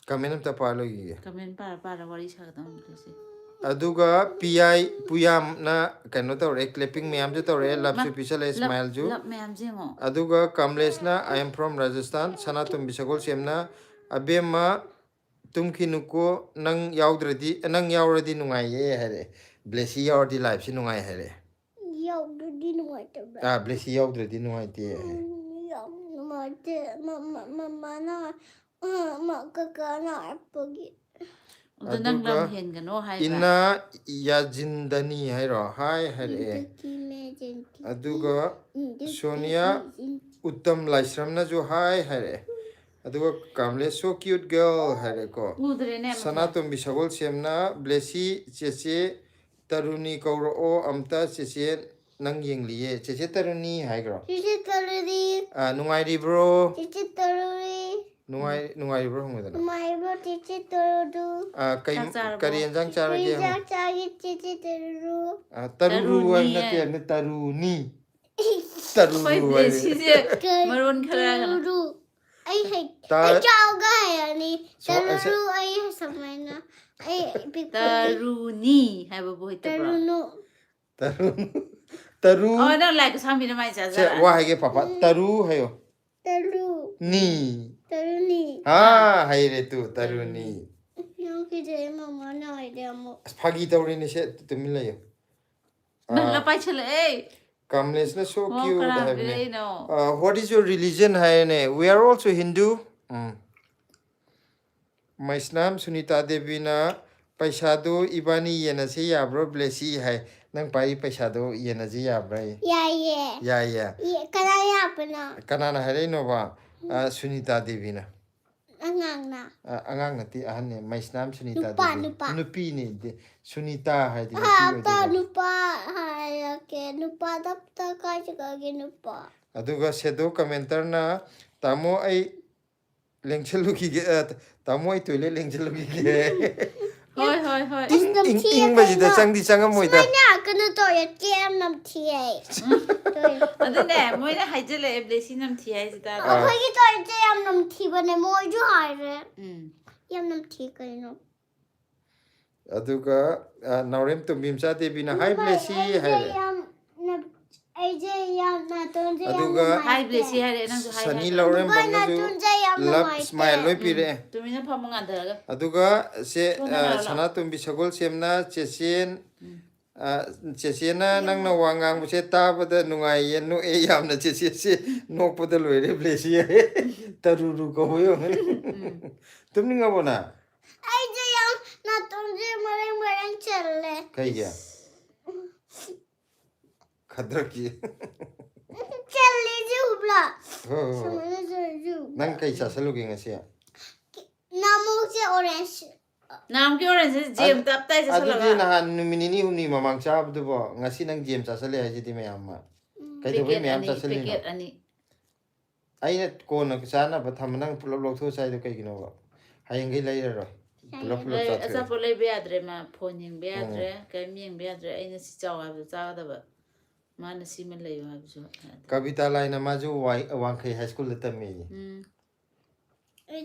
kamen amta palo gi kamen para wari sa kadam aduga PI puyam na kano tawre clipping mayam ju tawre love su pisal smile ju love mayam jingo aduga Kamlesh na I am from Rajasthan sanatum bisagol semna abema tumkinuko nang yauradi nungai ye hare blessy yaurdi life si nungai hare yauradi nungai tabra blessy yaurdi nungai te mama na ma kakana apagi nang lam hen gano hai ina yajindani hairo hai hare aduga Sonia Uttam Laisramna jo hai hare aduga Kamlesh so cute girl hare ko sanatum bisagol semna blessy cheche taruni kauro o amta cheche nang yengliye cheche taruni haigro cheche taruni nungai ribro cheche taruni nungai bro ngudana nungai bro cheche tarudu kai kari enjang charage cheche tarudu taruru na te ne taruni maron khara ai chao ga hai ni taru ai samai na ai taruni hai ba boy taru oh no like sambi na mai cha se wa hai ge papa taru hayo taru ni hai re tu taruni yo ki je mama na ai de mo phagi tawri ni se tumila yo la pai chale ei Kamlesh na so cute have ne what is your religion hai ne we are also Hindu Maisnam Sunita Devi na paisa do ibani yena se ya bro blessy hai nang pai paisa do yena je ya bra ya kana na hare no ba Sunita Devi na angang na ti ahan ne Maisnam Sunita Devi nupi ni Sunita hai di nupa hai ke nupa dap ta ka ge nupa aduga sedo commenter na tamo ai lengchelu ki tamo ai toilet lengchelu ki hoi ing ba ji da chang di chang moi da na kana to ya kem nam thie adu ne moi na haijele blessy nam thie ai ta khoi ki to jam nam thi bane moi ju hai re yam nam thi kai no aduga naurem to bimsa devi na hi blessy hai aduga hi blessy hai nang ju hai sani laurem bamna ju love smile loi pire tumina phamanga daraga aduga se sanatum bisagol semna chechen ꯆꯦꯆꯦꯅ ꯅꯪꯅ ꯋꯥ ꯉꯥꯡꯕꯁꯦ ꯇꯥꯕꯗ ꯅꯨꯡꯉꯥꯏꯌꯦ ꯅꯣꯛꯑꯦ ꯌꯥꯝꯅ ꯆꯦꯆꯦꯁꯦ ꯅꯣꯛꯄꯗ ꯂꯣꯏꯔꯦ ꯕ꯭ꯂꯦꯁꯤ ꯇꯔꯨꯔꯨ ꯀꯧꯕ ꯌꯣꯡꯉꯅꯤ ꯇꯨꯝꯅꯤꯡꯉꯕꯣ ꯅ ꯑꯩꯁꯦ ꯌꯥꯝ ꯅꯥꯇꯣꯟꯁꯦ ꯃꯔꯦꯡ ꯃꯔꯦꯡ ꯆꯜꯂꯦ ꯀꯩꯒꯤ ꯈꯗ꯭ꯔꯛꯀꯤ ꯆꯜꯂꯦꯁꯦ ꯎꯕ꯭ꯔꯥ ꯍꯣ ꯍꯣ ꯁꯨꯃꯥꯏꯅ ꯆꯜꯂꯦꯁꯦ ꯅꯪ ꯀꯩ ꯆꯥꯁꯜꯂꯨꯒꯦ ꯉꯁꯤ ꯅꯃꯨꯁꯦ ꯑꯣꯔꯦꯟꯖ ꯅꯥꯝꯒꯤ ꯑꯣꯔꯦꯟꯖ ꯖꯦꯝ ꯇꯞꯇꯥꯏ ꯑꯗꯨꯗꯤ ꯆꯠꯁꯜꯂꯒ ꯅꯍꯥꯟ ꯅꯨꯃꯤꯠ ꯅꯤꯅꯤ ꯍꯨꯝꯅꯤ ꯃꯃꯥꯡ ꯆꯥꯕꯗꯨꯕꯣ ꯉꯁꯤ ꯅꯪ ꯖꯦꯝ ꯆꯥꯁꯜꯂꯦ ꯍꯥꯏꯁꯤꯗꯤ ꯃꯌꯥꯝ ꯑꯃ ꯀꯩꯗꯧꯕꯩ ꯄꯦꯀꯦꯠ ꯃꯌꯥꯝ ꯑꯅꯤ ꯆꯥꯁꯜꯂꯤꯅꯣ ꯄꯦꯀꯦꯠ ꯑꯅꯤ ꯑꯩꯅ ꯀꯣꯟꯅ ꯆꯥꯅꯕ ꯊꯝꯕ ꯅꯪ ꯄꯨꯂꯞ ꯂꯧꯊꯣꯛꯑ ꯆꯥꯏꯗꯣ ꯀꯩꯒꯤꯅꯣꯕ ꯍꯌꯦꯡꯈꯩ ꯂꯩꯔꯔꯣꯏ ꯄꯨꯂꯞ ꯄꯨꯂꯞ ꯆꯥꯊꯣꯛꯑꯦ ꯑꯆꯥꯄꯣꯠ ꯂꯩꯕ ꯌꯥꯗ꯭ꯔꯦ ꯃꯥ ꯐꯣꯟ ꯌꯦꯡꯕ ꯌꯥꯗ꯭ꯔꯦ ꯀꯔꯤꯝ ꯌꯦꯡꯕ ꯌꯥꯗ꯭ꯔꯦ ꯑꯩꯅ ꯁꯤ ꯆꯥꯎ ꯍꯥꯏꯕꯗꯣ ꯆꯥꯒꯗꯕ ꯃꯥꯅ ꯁꯤꯃ ꯂꯩꯌꯨ ꯍꯥꯏꯕꯁꯨ ꯌꯥꯗꯦ ꯀꯕꯤꯇꯥ ꯂꯥꯏꯅ ꯃꯥꯁꯨ ꯋꯥꯡꯈꯩ ꯍꯥꯏ ꯁ꯭ꯀꯨꯜꯗ ꯇꯝꯃꯤ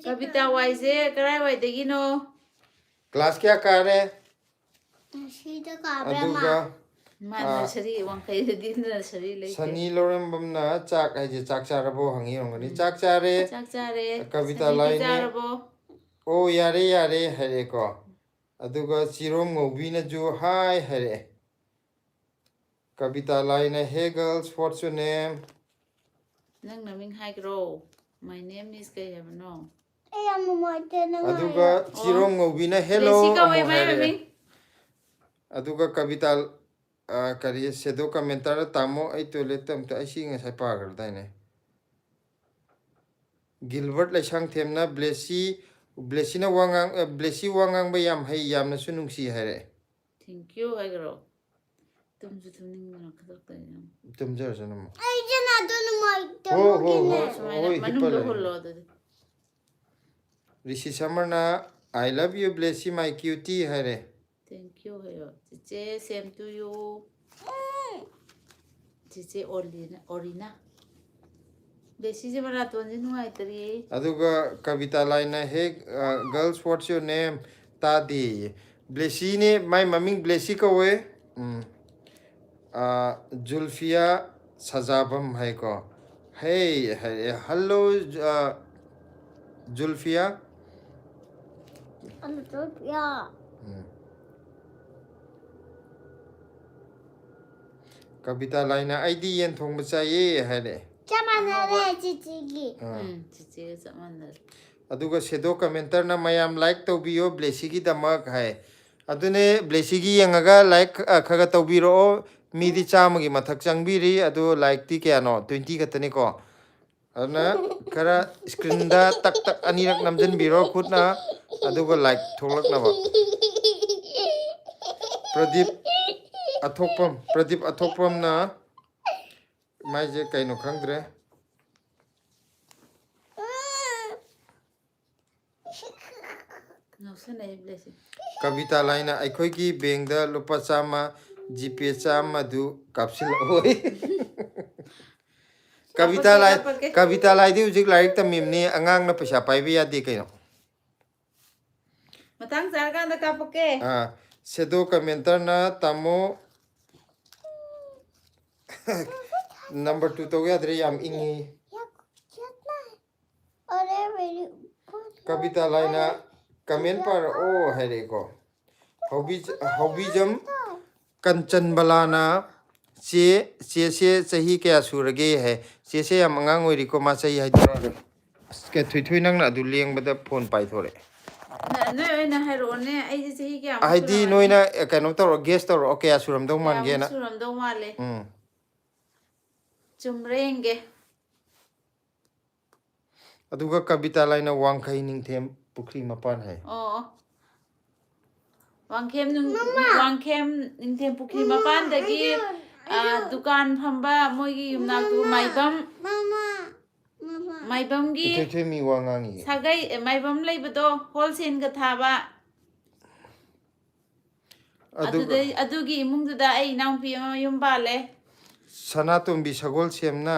ꯀꯕꯤꯇꯥ ꯋꯥꯏꯁꯦ ꯀꯔꯥꯏꯋꯥꯏꯗꯒꯤꯅꯣ ꯀ꯭ꯂꯥꯁ ꯀꯌꯥ ꯀꯥꯔꯦ ꯁꯤꯗ ꯀꯥꯕ꯭ꯔꯥ ꯃꯥ ꯑꯗꯨꯒ ꯃꯥ ꯅꯔꯁꯔꯤ ꯋꯥꯡꯈꯩꯗꯗꯤ ꯅꯔꯁꯔꯤ ꯂꯩꯇꯦ ꯁꯅꯤ ꯂꯧꯔꯦꯝꯕꯝꯅ ꯆꯥꯛ ꯍꯥꯏꯁꯦ ꯆꯥꯛ ꯆꯥꯔꯕꯣ ꯍꯪꯉꯤ ꯍꯪꯒꯅꯤ ꯆꯥꯛ ꯆꯥꯔꯦ ꯆꯥꯛ ꯆꯥꯔꯦ ꯀꯕꯤꯇꯥ ꯁꯅꯤꯗꯤ ꯂꯥꯏꯅꯦ ꯆꯥꯔꯕꯣ ꯑꯣ ꯌꯥꯔꯦ ꯌꯥꯔꯦ ꯍꯥꯏꯔꯛꯑꯦꯀꯣ ꯑꯗꯨꯒ ꯆꯤꯔꯣꯝ ꯉꯧꯕꯤꯅꯁꯨ ꯍꯥꯏ ꯍꯥꯏꯔꯛꯑꯦ ꯀꯕꯤꯇꯥ ꯂꯥꯏꯅ ꯍꯦ ꯒꯔꯜꯁ ꯋꯥꯠꯁ ꯌꯣꯔ ꯅꯦꯝ ꯅꯪ ꯅꯃꯤꯡ ꯍꯥꯏꯈ꯭ꯔꯣ ꯃꯥꯏ ꯅꯦꯝ ꯏꯁ ꯀꯩ ꯍꯥꯏꯕꯅꯣ ꯑꯩ ꯌꯥꯝ ꯅꯨꯡꯉꯥꯏꯇꯦ ꯅꯪ ꯑꯗꯨꯒ ꯆꯤꯔꯣꯝ ꯉꯧꯕꯤꯅ ꯍꯦꯜꯂꯣ ꯕ꯭ꯂꯦꯁꯤ ꯀꯧꯋꯦ ꯑꯃꯨꯛ ꯃꯥꯏ ꯍꯥꯏꯔꯛꯑꯦ ꯃꯃꯤꯡ ꯑꯗꯨꯒ ꯀꯕꯤꯇꯥ ꯀꯔꯤ ꯁꯦꯗꯣ ꯀꯃꯦꯟꯇꯔꯗ ꯇꯥꯃꯣ ꯑꯩ ꯇꯣꯏꯂꯦꯠꯇ ꯑꯝꯇ ꯑꯩ ꯁꯤ ꯉꯁꯥꯏ ꯄꯥꯈ꯭ꯔꯗꯥꯏꯅꯦ ꯒꯤꯜꯕꯔꯠ ꯂꯩꯁꯥꯡꯊꯦꯝꯅ ꯕ꯭ꯂꯦꯁꯤꯅ ꯕ꯭ꯂꯦꯁꯤ ꯋꯥ ꯉꯥꯡꯕ ꯌꯥꯝ ꯍꯩ ꯌꯥꯝꯅꯁꯨ ꯅꯨꯡꯁꯤ ꯍꯥꯏꯔꯛꯑꯦ ꯊꯦꯡꯀ꯭ꯌꯨ ꯍꯥꯏꯈ꯭ꯔꯣ ꯇꯨꯝꯁꯨ ꯇꯨꯝꯅꯤꯡꯕꯅ ꯈꯗꯛꯇꯅꯤ ꯇꯨꯝꯖꯔꯁꯅꯨ ꯑꯩꯁꯦ ꯅꯥꯇꯣꯟ ꯍꯣ ꯍꯣ ꯍꯣ ꯅꯨꯡꯉꯥꯏꯇꯕꯒꯤꯅꯦ ꯁꯨꯃꯥꯏꯅ ꯍꯣꯏ ꯍꯤꯞꯄ ꯃꯅꯨꯡꯗ ꯂꯩ ꯍꯨꯜꯂꯣ ꯑꯗꯨꯗꯤ ꯔꯤꯁꯤ ꯁꯃꯔꯅ ꯑꯥꯏ ꯂꯚ ꯌꯨ ꯕ꯭ꯂꯦꯁꯤ ꯃꯥꯏ ꯀ꯭ꯌꯨꯇꯤ ꯍꯥꯏꯔꯦ ꯊꯦꯡꯀ꯭ꯌꯨ ꯍꯥꯏꯌꯣ ꯆꯤꯆꯦ ꯁꯦꯝ ꯇꯨ ꯌꯨ ꯆꯤꯆꯦ ꯑꯣꯔꯤꯅꯥ ꯕꯦꯁꯤꯁꯦ ꯃꯅꯥꯇꯣꯟꯁꯦ ꯅꯨꯡꯉꯥꯏꯇꯔꯤ ꯑꯗꯨꯒ ꯀꯕꯤꯇꯥ ꯂꯥꯏꯅ ꯍꯦ ꯒꯔꯜꯁ ꯋꯥꯠꯁ ꯌꯣꯔ ꯅꯦꯝ ꯇꯥꯗꯦ ꯕ꯭ꯂꯦꯁꯤꯅꯦ ꯃꯥꯏ ꯃꯃꯤꯡ ꯕ꯭ꯂꯦꯁꯤ ꯀꯧꯋꯦ ꯖꯨꯜꯐꯤꯌꯥ ꯁꯖꯥꯕꯝ ꯍꯥꯏꯀꯣ ꯍꯦ ꯍꯥꯏꯔꯛꯑꯦ ꯍꯜꯂꯣ ꯖꯨꯜꯐꯤꯌꯥ ꯀꯕꯤꯇꯥ ꯂꯥꯏꯅ ꯑꯩꯗꯤ ꯌꯦꯟ ꯊꯣꯡꯕ ꯆꯥꯏꯌꯦ ꯍꯥꯏꯔꯛꯑꯦ ꯆꯞ ꯃꯥꯟꯅꯔꯦ ꯆꯤꯆꯤꯒꯤ ꯆꯤꯆꯦꯒ ꯆꯞ ꯃꯥꯟꯅꯔꯦ ꯑꯗꯨꯒ ꯁꯦꯗꯣ ꯀꯃꯦꯟꯇꯔꯅ ꯃꯌꯥꯝ ꯂꯥꯏꯛ ꯇꯧꯕꯤꯌꯣ ꯕ꯭ꯂꯦꯁꯤꯒꯤꯗꯃꯛ ꯍꯥꯏ ꯑꯗꯨꯅꯦ ꯕ꯭ꯂꯦꯁꯤꯒꯤ ꯌꯦꯡꯉꯒ ꯂꯥꯏꯛ ꯈꯔ ꯈꯔ ꯇꯧꯕꯤꯔꯛꯑꯣ ꯃꯤꯗꯤ 100ꯒꯤ ꯃꯊꯛ ꯆꯪꯕꯤꯔꯤ ꯑꯗꯨ ꯂꯥꯏꯛꯇꯤ ꯀꯌꯥꯅꯣ 20 ꯈꯛꯇꯅꯤꯀꯣ ꯑꯗꯨꯅ ꯈꯔ ꯏꯁꯀ꯭ꯔꯤꯟꯗ ꯇꯛ ꯇꯛ ꯑꯅꯤꯔꯛ ꯅꯝꯁꯤꯟꯕꯤꯔꯣ ꯈꯨꯠꯅ ꯑꯗꯨꯒ ꯂꯥꯏꯛ ꯊꯣꯛꯂꯛꯅꯕ ꯄ꯭ꯔꯗꯤꯞ ꯑꯊꯣꯛꯄꯝꯅ ꯃꯥꯏꯁꯦ ꯀꯩꯅꯣ ꯈꯪꯗ꯭ꯔꯦ ꯉꯥꯎꯁꯟꯅꯩ ꯕ꯭ꯂꯦꯁꯤ ꯀꯕꯤꯇꯥ ꯂꯥꯏꯅ ꯑꯩꯈꯣꯏꯒꯤ ꯕꯦꯡꯗ ꯂꯨꯄꯥ 100 ꯖꯤꯄꯦ 100ꯗꯨ ꯀꯥꯞꯁꯤꯜꯂꯛꯑꯣ ꯀꯥꯞꯄꯛꯀꯦ ꯀꯥꯞꯄꯛꯀꯦ ꯀꯕꯤꯇꯥ ꯂꯥꯏꯗꯤ ꯍꯧꯖꯤꯛ ꯂꯥꯏꯔꯤꯛ ꯇꯝꯃꯤꯕꯅꯤ ꯑꯉꯥꯡꯅ ꯄꯩꯁꯥ ꯄꯥꯏꯕ ꯌꯥꯗꯦ ꯀꯩꯅꯣ ꯃꯇꯥꯡ ꯆꯥꯔꯀꯥꯟꯗ ꯀꯥꯞꯄꯛꯀꯦ ꯁꯦꯗꯣ ꯀꯃꯦꯟꯇꯔꯅ ꯇꯥꯃꯣ ꯅꯝꯕꯔ 2 ꯇꯧ ꯌꯥꯗ꯭ꯔꯦ ꯌꯥꯝ ꯏꯪꯉꯤ ꯀꯕꯤꯇꯥ ꯂꯥꯏꯅ ꯀꯃꯦꯟ ꯄꯥꯔꯛꯑꯣ ꯍꯥꯏꯔꯛꯑꯦꯀꯣ ꯍꯧꯕꯤꯖꯝ ꯀꯟꯆꯟꯕꯂꯥꯅ ꯆꯦꯁꯦ ꯆꯍꯤ ꯀꯌꯥ ꯁꯨꯔꯒꯦ ꯍꯥꯏ ꯆꯦꯁꯦ ꯌꯥꯝ ꯑꯉꯥꯡ ꯑꯣꯏꯔꯤꯀꯣ ꯃꯥ ꯆꯍꯤ ꯍꯥꯏꯗꯣꯔꯛꯑꯒ ꯑꯁ ꯊꯣꯏꯊꯣꯏ ꯅꯪꯅ ꯑꯗꯨ ꯂꯦꯡꯕꯗ ꯐꯣꯟ ꯄꯥꯏꯊꯣꯔꯛꯑꯦ ꯅꯣꯏ ꯑꯣꯏꯅ ꯍꯥꯏꯔꯛꯑꯣꯅꯦ ꯑꯩꯁꯦ ꯆꯍꯤ ꯀꯌꯥꯃꯨꯛ ꯍꯥꯏꯗꯤ ꯁꯨꯔꯝꯃꯅꯤ ꯅꯣꯏꯅ ꯀꯩꯅꯣ ꯇꯧꯔꯣ ꯒꯦꯁ ꯇꯧꯔꯛꯑꯣ ꯀꯌꯥ ꯁꯨꯔꯝꯗꯧ ꯀꯌꯥꯃꯨꯛ ꯃꯥꯟꯒꯦꯅ ꯁꯨꯔꯝꯗꯧ ꯃꯥꯜꯂꯦ ꯎꯝ ꯆꯨꯝꯕ꯭ꯔꯥ ꯌꯦꯡꯒꯦ ꯑꯗꯨꯒ ꯀꯕꯤꯇꯥ ꯂꯥꯏꯅ ꯋꯥꯡꯈꯩ ꯅꯤꯡꯊꯦꯝ ꯄꯨꯈ꯭ꯔꯤ ꯃꯄꯥꯟ ꯍꯥꯏ ꯑꯣ ꯋꯥꯡꯈꯦꯝ ꯅꯤꯡꯊꯦꯝ ꯄꯨꯈ꯭ꯔꯤ ꯃꯄꯥꯟꯗꯒꯤ ꯗꯨꯀꯥꯟ ꯐꯝꯕ ꯃꯣꯏꯒꯤ ꯌꯨꯝꯅꯥꯛꯇꯨ ꯃꯥꯏꯕꯝꯒꯤ ꯏꯊꯣꯏꯊꯣꯏ ꯃꯤ ꯋꯥ ꯉꯥꯡꯉꯤ ꯁꯥꯒꯩ ꯃꯥꯏꯕꯝ ꯂꯩꯕꯗꯣ ꯍꯣꯜꯁꯦꯜꯒ ꯊꯥꯕ ꯑꯗꯨꯒ ꯑꯗꯨꯒꯤ ꯏꯃꯨꯡꯗꯨꯗ ꯑꯩ ꯏꯅꯥꯎꯄꯤ ꯑꯃ ꯌꯨꯝ ꯄꯥꯜꯂꯦ ꯁꯅꯥꯇꯣꯝꯕꯤ ꯁꯒꯣꯜꯁꯦꯝꯅ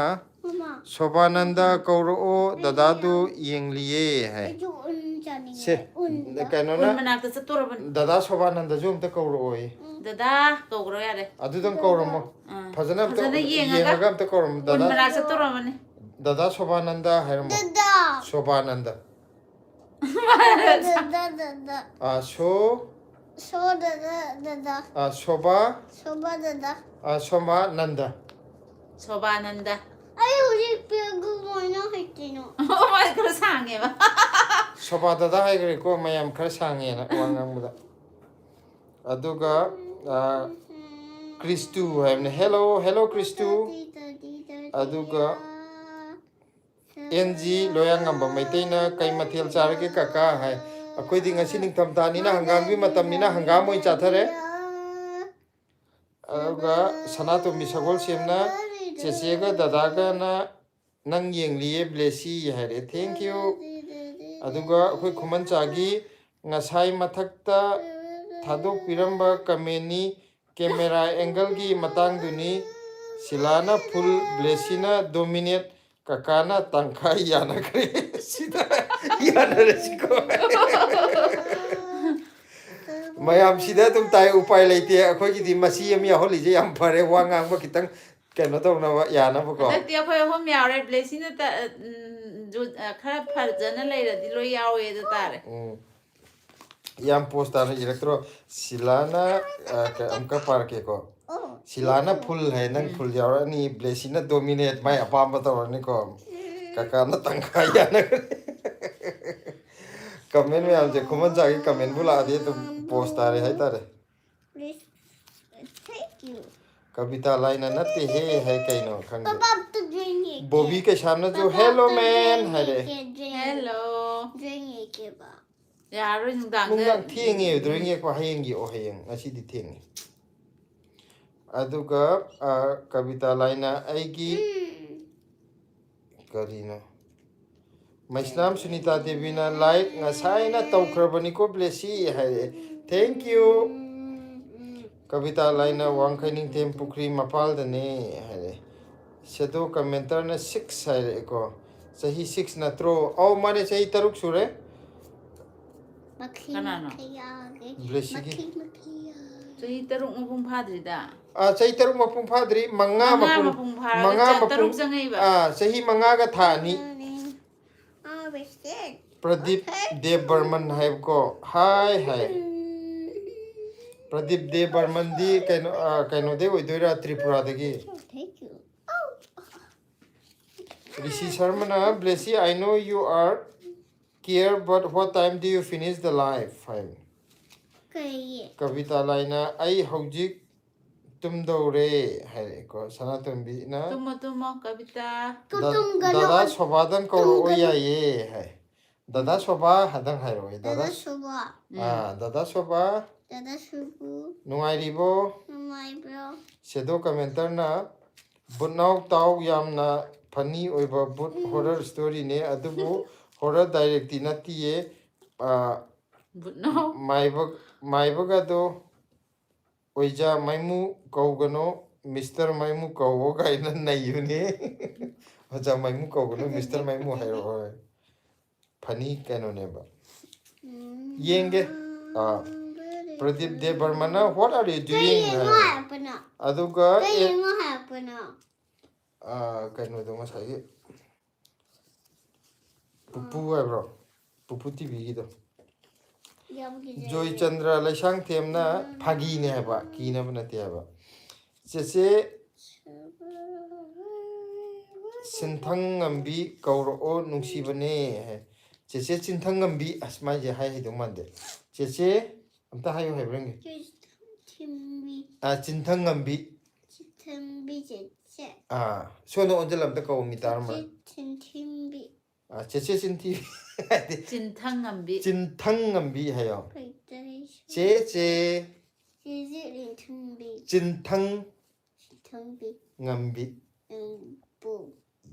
ꯁꯣꯕꯥꯅꯟꯗ ꯀꯧꯔꯛꯑꯣ ꯗꯗꯥꯗꯨ ꯌꯦꯡꯂꯤꯌꯦ ꯍꯥꯏ ꯁꯦ ꯎꯟ ꯀꯩꯅꯣꯅ ꯃꯅꯥꯛꯇ ꯆꯠꯇꯣꯔꯕꯅꯤ ꯗꯗꯥ ꯁꯣꯕꯥꯅꯟꯗꯁꯨ ꯑꯝꯇ ꯀꯧꯔꯛꯑꯣꯌꯦ ꯗꯗꯥ ꯀꯧꯈ꯭ꯔꯣ ꯌꯥꯔꯦ ꯑꯗꯨꯗꯪ ꯀꯧꯔꯝꯃꯣ ꯐꯖꯅ ꯑꯝꯇ ꯌꯦꯡꯉꯒ ꯑꯝꯇ ꯀꯧꯔꯝꯃꯣ ꯎꯟ ꯃꯅꯥꯛ ꯆꯠꯇꯣꯔꯕꯅꯤ ꯗꯗꯥ ꯁꯣꯕꯥꯅꯟꯗ ꯍꯥꯏꯔꯝꯃꯣ ꯁꯣꯕꯥꯅꯟꯗ ꯁꯣ So dada. Soba Soba dada. Soma Nanda. Sobananda. Ay, ulit pinago mo na hitino. Oh my god, sang ba? Soba dada haigre ko mayam khar sange na wangang muda. Aduga Kristu haimne hello Kristu. Aduga NG loyang ngamba maiteina kai mathel charage kaka hai. Akoi di ngasi ning tham ta ni na hangam bi matam ni na hangam moi chathare. Aduga sanato mi sagol semna chechega dadaga na nang yeng liye blessy haire. Thank you. Aduga akoi khuman chagi ngasai mathakta thadok piramba kameni camera angle gi matang duni silana full blessy na dominate kakana tangkai yana kre sida yana resiko mayam sida tum tai upai leite akhoi gi di masi ami holi je yam phare wangang ba kitang keno to na yana ba ko Dakti akhoi hom yaure blessing na ta khara pharjana leiradi loi yawe da tare. yam posta na electro silana amka parke ko silana full hai nang full yaura ni blessy na dominate mai apam ba to ni ko kakana tangkai yana comment में आप देखो मन जाके comment बुला दिए तो post आ रहे हैं तारे Please, thank you. कविता लाइन नत्ते है कहीं नो खंगे Papa, to drink it. Bobby के सामने जो hello man है रे Hello. Drink it, ba. Yaro yung dang मुंगंग थिंगे उधरिंगे को हायेंगी ओ हायेंग ऐसी दी थिंगे अदुगा कविता लाइन आएगी करीना मैस्नाम सुनीता देवी ना like ngasai na taukrabani ko blessy hai thank you kavita laina wangkhaining tem pukri mapal da ne hai sedo commenter na 6 hai ko sahi 6 na tro au mane sahi taruk sure blessy ki Sahi taruk mapung padri da. sahi taruk mapung phadri manga mapung taruk sangai ba. sahi manga ga thani Oh, we're scared. Pradeep Dev Burman hai ko hi Pradeep Dev Burman di kaino de oidoira Tripura dagi Oh, thank you. Rishi Sharma na blessy I know you are care but what time do you finish the live fine Okay. Kavita laina ai hojik tum dore hai ko sanatam bi na Tumo kavita. dada sobadan ko oya ye hai dada soba hadang hai roi Dada Suba. dada soba Dada Subu. nungai ribo My bro. sedo commenter na bunau tau yam na funny oiba but horror story ne adubu horror direct na tie But no. maiba ga do oija maimu kaugano Mr. Maimu kaugo gaina nayune oja maimu kaugano Mr. Maimu hairo hoy funny kaino ne ba yenge Pradeep Dev Burman what are you doing aduga kaino do masai pupu hai bro pupu tv gi do Joy Chandra Laisang Temna Phagi ne hai ba ki na bana te ba chese Sinthang ngambi kauro o nungsi bane hai chese sinthang ngambi asma je hai do mande chese amta hayo hai brenge sinthang ngambi so no onjalam ta ko mitar ma chese sinthi Cintang ambi. 진탕 ngambi hayo che 진탕 ngambi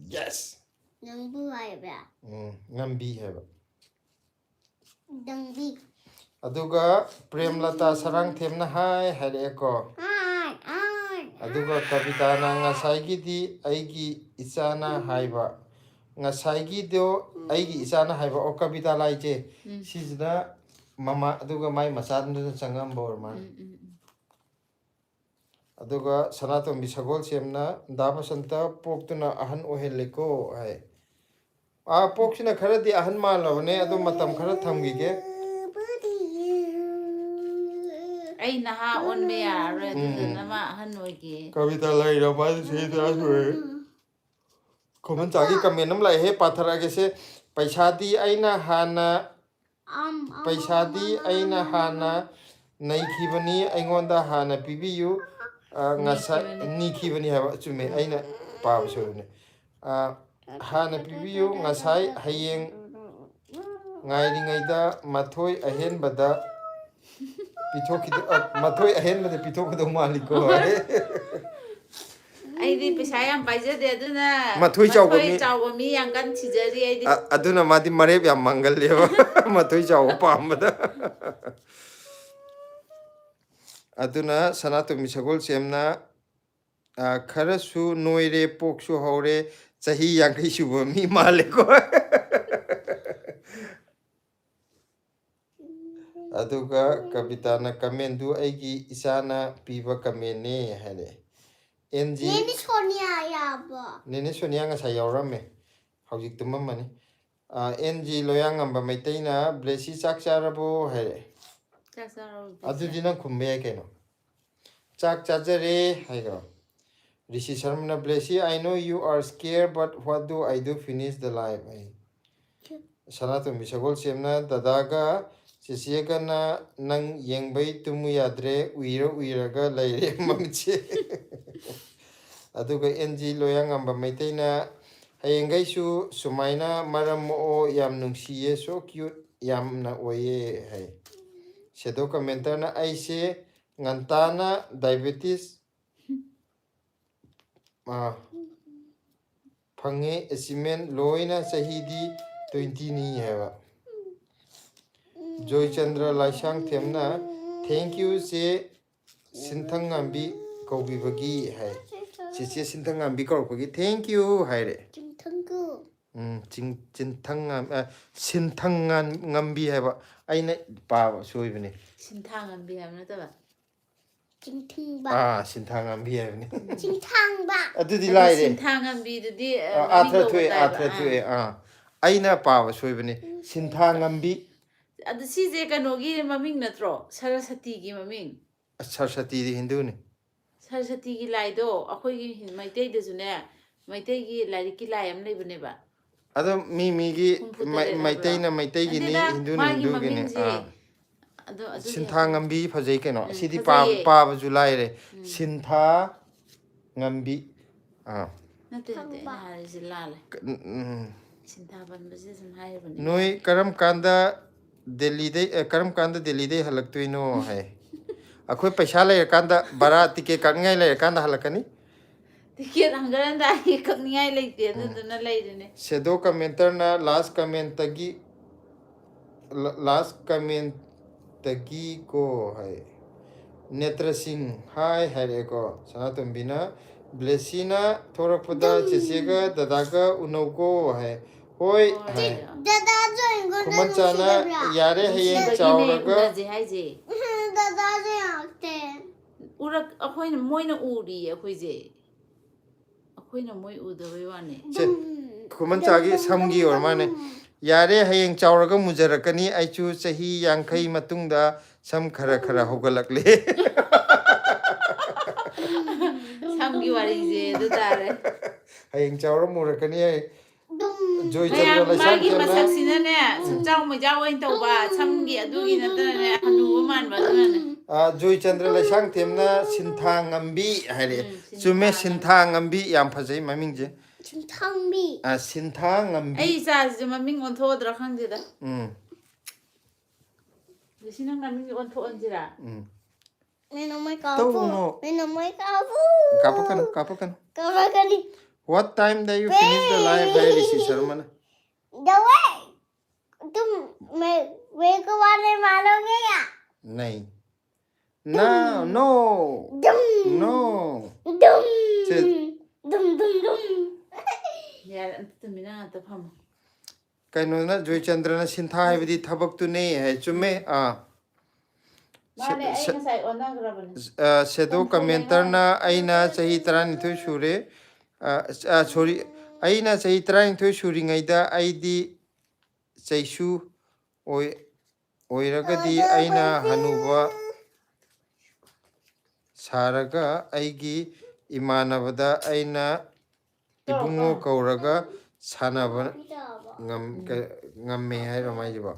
yes ngambi heba aduga premlata sarang themna hai hare ko aduga kavita na ngasai gi di aigi isana haiba ngasai gi do aigi isana haiba o kavita lai che sijna mama aduga mai masad nu changam bor man aduga sanatom bisagol semna daba santa poktuna ahan oheleko hai poksina kharadi ahan malone adu matam khara thamgi ge ꯑꯩ ꯅꯍꯥ ꯑꯣꯟꯕ ꯌꯥꯔꯔꯣꯏ ꯑꯗꯨꯗꯨꯅ ꯃꯥ ꯑꯍꯟ ꯑꯣꯏꯒꯦ Kavita laira ma se da sure. Comment chagi comment nam lai he pathara se paisa di aina hana paisa di aina hana nai khibani aingonda hana pibiyu ngasa ni khibani ha chume aina pa sure hana pibiyu ngasai hayeng ngairi ngaida mathoi ahen bada pithokid mathoi ahen bada pithokdo maliko ꯑꯩꯗꯤ ꯄꯩꯁꯥ ꯌꯥꯝ ꯄꯥꯏꯖꯗꯦ ꯑꯗꯨꯅ ꯃꯊꯣꯏ ꯆꯥꯎꯕ ꯃꯤ ꯆꯥꯎꯕ ꯃꯤ ꯌꯥꯝ ꯀꯟꯅ ꯊꯤꯖꯔꯤ ꯑꯩꯗꯤ ꯑꯗꯨꯅ ꯃꯥꯗꯤ ꯃꯔꯦꯞ ꯌꯥꯝ ꯃꯪꯒꯜꯂꯦꯕ ꯃꯊꯣꯏ ꯆꯥꯎꯕ ꯄꯥꯝꯕꯗ ꯑꯗꯨꯅ ꯁꯅꯥꯇꯣꯝꯕꯤ ꯁꯒꯣꯜꯁꯦꯝꯅ ꯈꯔꯁꯨ ꯅꯣꯏꯔꯦ ꯄꯣꯛꯁꯨ ꯍꯧꯔꯦ ꯆꯍꯤ 50 ꯁꯨꯕ ꯃꯤ ꯃꯥꯜꯂꯦꯀꯣ ꯑꯗꯨꯒ ꯀꯕꯤꯇꯥꯅ ꯀꯃꯦꯟꯗꯨ ꯑꯩꯒꯤ ꯏꯆꯥꯅ ꯄꯤꯕ ꯀꯃꯦꯟꯅꯦ ꯍꯥꯏꯔꯦ NG Nene Sonia yaba. Nene Sonia ngasai yaurame hauzik tumamani NG loyangamba maitaina blessy chak charabo haire ꯆꯥꯛ ꯆꯥꯔꯣ adudi nang khumbe ai keno chak chajare hairo Rishi Sharma blessy I know you are scared but what do I do finish the life ai Sanatombi Sagol Semna dadaga Sisiega na nang yengbai tumu yadre uiraga laire mangche aduga NG loyangamba maitaina hayengaisu sumaina maram o yam nungsiye so cute yamna oye hai sedo commenter na aise ngantana diabetes phange achievement loina sahidi 20 ni haiwa Joy Chandra Laisang Themna thank you se Sinthang Ambi Kobi Bagi hai Chiche Sinthang Ambi Kobi thank you hai re Chimtangu. Sinthang Ngambi hai ba aina pa soi bane 신탕 안비 하면 또 Chimtingba. Sinthang Ngambi hai bane Chimtangba. adudi lai re 신탕 안비도디 atra thue aina pa soi bane Sinthang Ngambi 아드 시제 간오기 마밍 너트로 사라사티기 마밍 Saraswati di Hindu ni 사라사티기 라이도 아코기 마이테이데주네 마이테이기 라이키 라이암 레이브네바 Ado mi maitai na maitai gini Hindu na Hindu gini Sintha ngambi phajai keno sidi pa July re Sintha ngambi nate harisi lale Sintha banbase sum haibane Noi karam kanda Delhi de halaktuino hai akhoi paisa lai kanda bara ticket kangai lai kanda halakani ticket hangaranda hi kakningai leite aduna leirene sedo commenter na last comment tagi ko hai Netra Singh hai hare ko Sanatombina Blessina thorakpada chesega dadaga unogo hai hoi hai Dada join go. Kumachana yare hayeng chawraga Dada join. urak akoina moina uri akoije akoina moi udawai wane Kumanchagi samgi or mane yare hayeng chawraga mujarakani aichu chahi 50 matungda sam khara hogalakle samgi warije dudare hayeng chawra murakani Joy Maya Chandra Laisang magi masaksina samjau majau oin tauba samgi adugi natane hanu man badune Joy Chandra Laisang Themna Sintha Ngambi hare chume Sintha Ngambi yam phajai maming je Chimtangbi. Sintha Ngambi ai sa je maming on thodra khangdida Sina maming on tho onjira Neno mai Tau kapu. no. Neno mai kapu. kapakan Kapakani. What time do you finish the live by Rishi Sharma? The way. तुम वे को वाले मारोगे क्या? नहीं no Dum. no Dum. Say- Dum dum dum. ya tumina ta pham kaino na Joy Chandra na Sintha haibidi thabak tu nei hai chume mane ai ngasai onagrabane sedo commenter na aina chahi 12 sure sorry aina chahi 12 suri ngaida aidi chaisu oiragadi aina hanuba ꯁꯥꯔꯒ ꯑꯩꯒꯤ ꯏꯃꯥꯟꯅꯕꯗ ꯑꯩꯅ ꯏꯕꯨꯡꯉꯣ ꯀꯧꯔꯒ ꯁꯥꯟꯅꯕ ꯉꯝꯃꯦ ꯍꯥꯏꯔꯣ ꯃꯥꯏꯁꯤꯕꯣ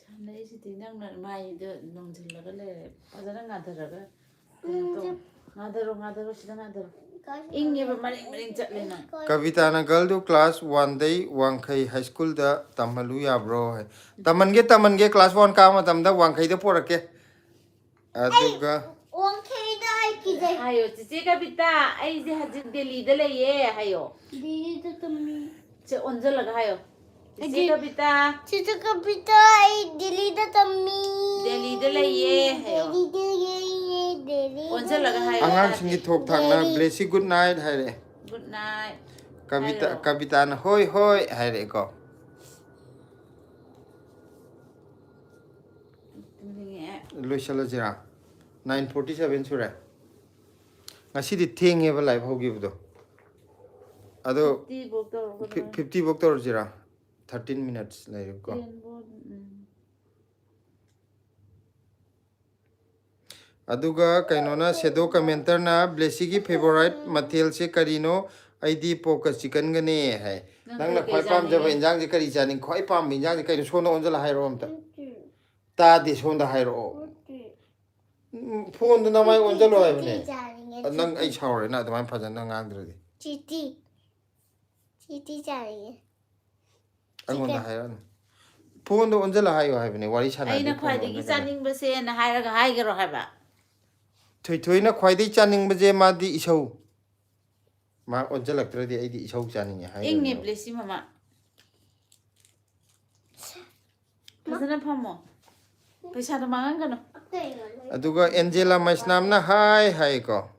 ꯁꯥꯟꯅꯩꯁꯤꯗꯤ ꯅꯪꯅ ꯃꯥꯏꯗ ꯅꯣꯡꯁꯤꯜꯂꯒ ꯂꯩꯔꯦ ꯐꯖꯅ ꯉꯥꯊꯔꯒ ꯉꯥꯊꯔꯣ ꯁꯤꯗ ꯉꯥꯊꯔꯣ ꯏꯪꯉꯦꯕ ꯃꯔꯤꯡ ꯆꯠꯂꯦ ꯅꯪ ꯀꯕꯤꯇꯥꯅ ꯒꯔꯜꯗꯨ ꯀ꯭ꯂꯥꯁ 1ꯗꯩ ꯋꯥꯡꯈꯩ ꯍꯥꯏ ꯁ꯭ꯀꯨꯜꯗ ꯇꯝꯍꯜꯂꯨ ꯌꯥꯕ꯭ꯔꯣ ꯍꯥꯏ ꯇꯝꯍꯟꯒꯦ ꯀ꯭ꯂꯥꯁ 1 ꯀꯥꯕ ꯃꯇꯝꯗ ꯋꯥꯡꯈꯩꯗ ꯄꯣꯔꯛꯀꯦ ꯑꯗꯨꯒ ꯋꯥꯡꯈꯩꯗ ꯑꯩ ꯀꯤꯖꯩ 하요, 지지가 비다. 아이지 하지 델리들 예 하요. 딜리드 좀 저 언제라가 하요. 지지가 비다. 지지가 비다 아이 딜리드 좀 델리들 예 하요. 딜리드 언제라가 하요. ꯑꯉꯥꯡꯁꯤꯡꯒꯤ ꯊꯣꯛ ꯊꯥꯛꯅ 블essy good night 하이래 Good night. कविताना होय होय 하이래को लोइसलजिरा 9:47 सुरे ngasi thengeba live hogibdo ado 50 bok tor jira 13 minutes lairiko aduga kainona sedo commenter na blessy gi favorite mathel se karino aidi poka chicken gane hai nangna khoi pam jaba injang je kari chani khoi pam injang je kai sono onjala hairo amta ta di sonda hairo phone na mai onjalo hai bane nang ai chaure na adamai phajana ngangdredi chiti chari angonda hairo phone do onjala hayo hai bane wari sana aina khwaidagi chaningbase na hairaga haigaro haiba thoina khwaidai chaningbaje madi isau ma onjalaktradi aidi isau chaninge hai inge blessy mama Pasana phamo paisa da mangan kano aduga Angela Maisnamna hi ko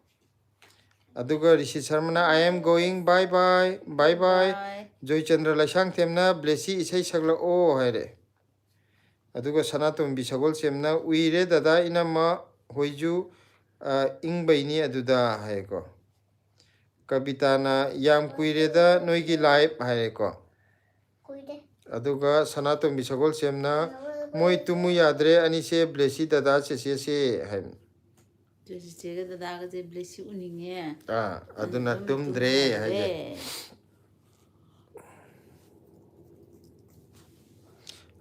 aduga Rishi Sharmana I am going bye bye Joy Chandra Lasang Themna Blessy isai sagla o haire aduga Sanatom Bisagol Semna uire dada inama hoiju ingbaini aduda haiko Kabitana yam kuireda noigi live haiko aduga Sanatom Bisagol Semna moi tumu yadre ani se blessy dada se hai Jega dada ga je blessy uninge aduna tumdre haje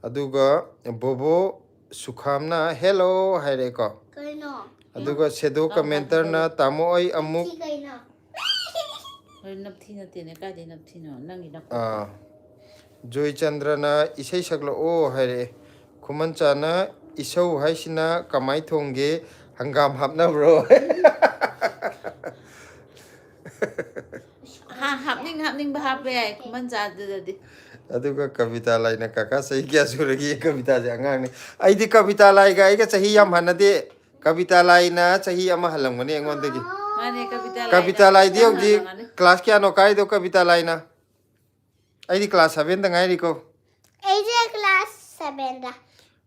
aduga bobo sukhamna hello haire ko kaino aduga sedo commenter na tamo ai amuk kaino hoi napthi na tene ka de napthi no nangi na Joy Chandra na isai sagla o haire Kuman chana isau haisina kamai thongge hangam hapna bro hapning bahap ai kuman cha de aduga kavita laina kaka sahi kya suragi kavita je angang ni aidi kavita lai ga aiga sahi yam hanade kavita laina sahi ama halangmani angondagi mane kavita lai diogi class kya no kai do kavita laina aidi class 7 da ngai riko aije class 7 da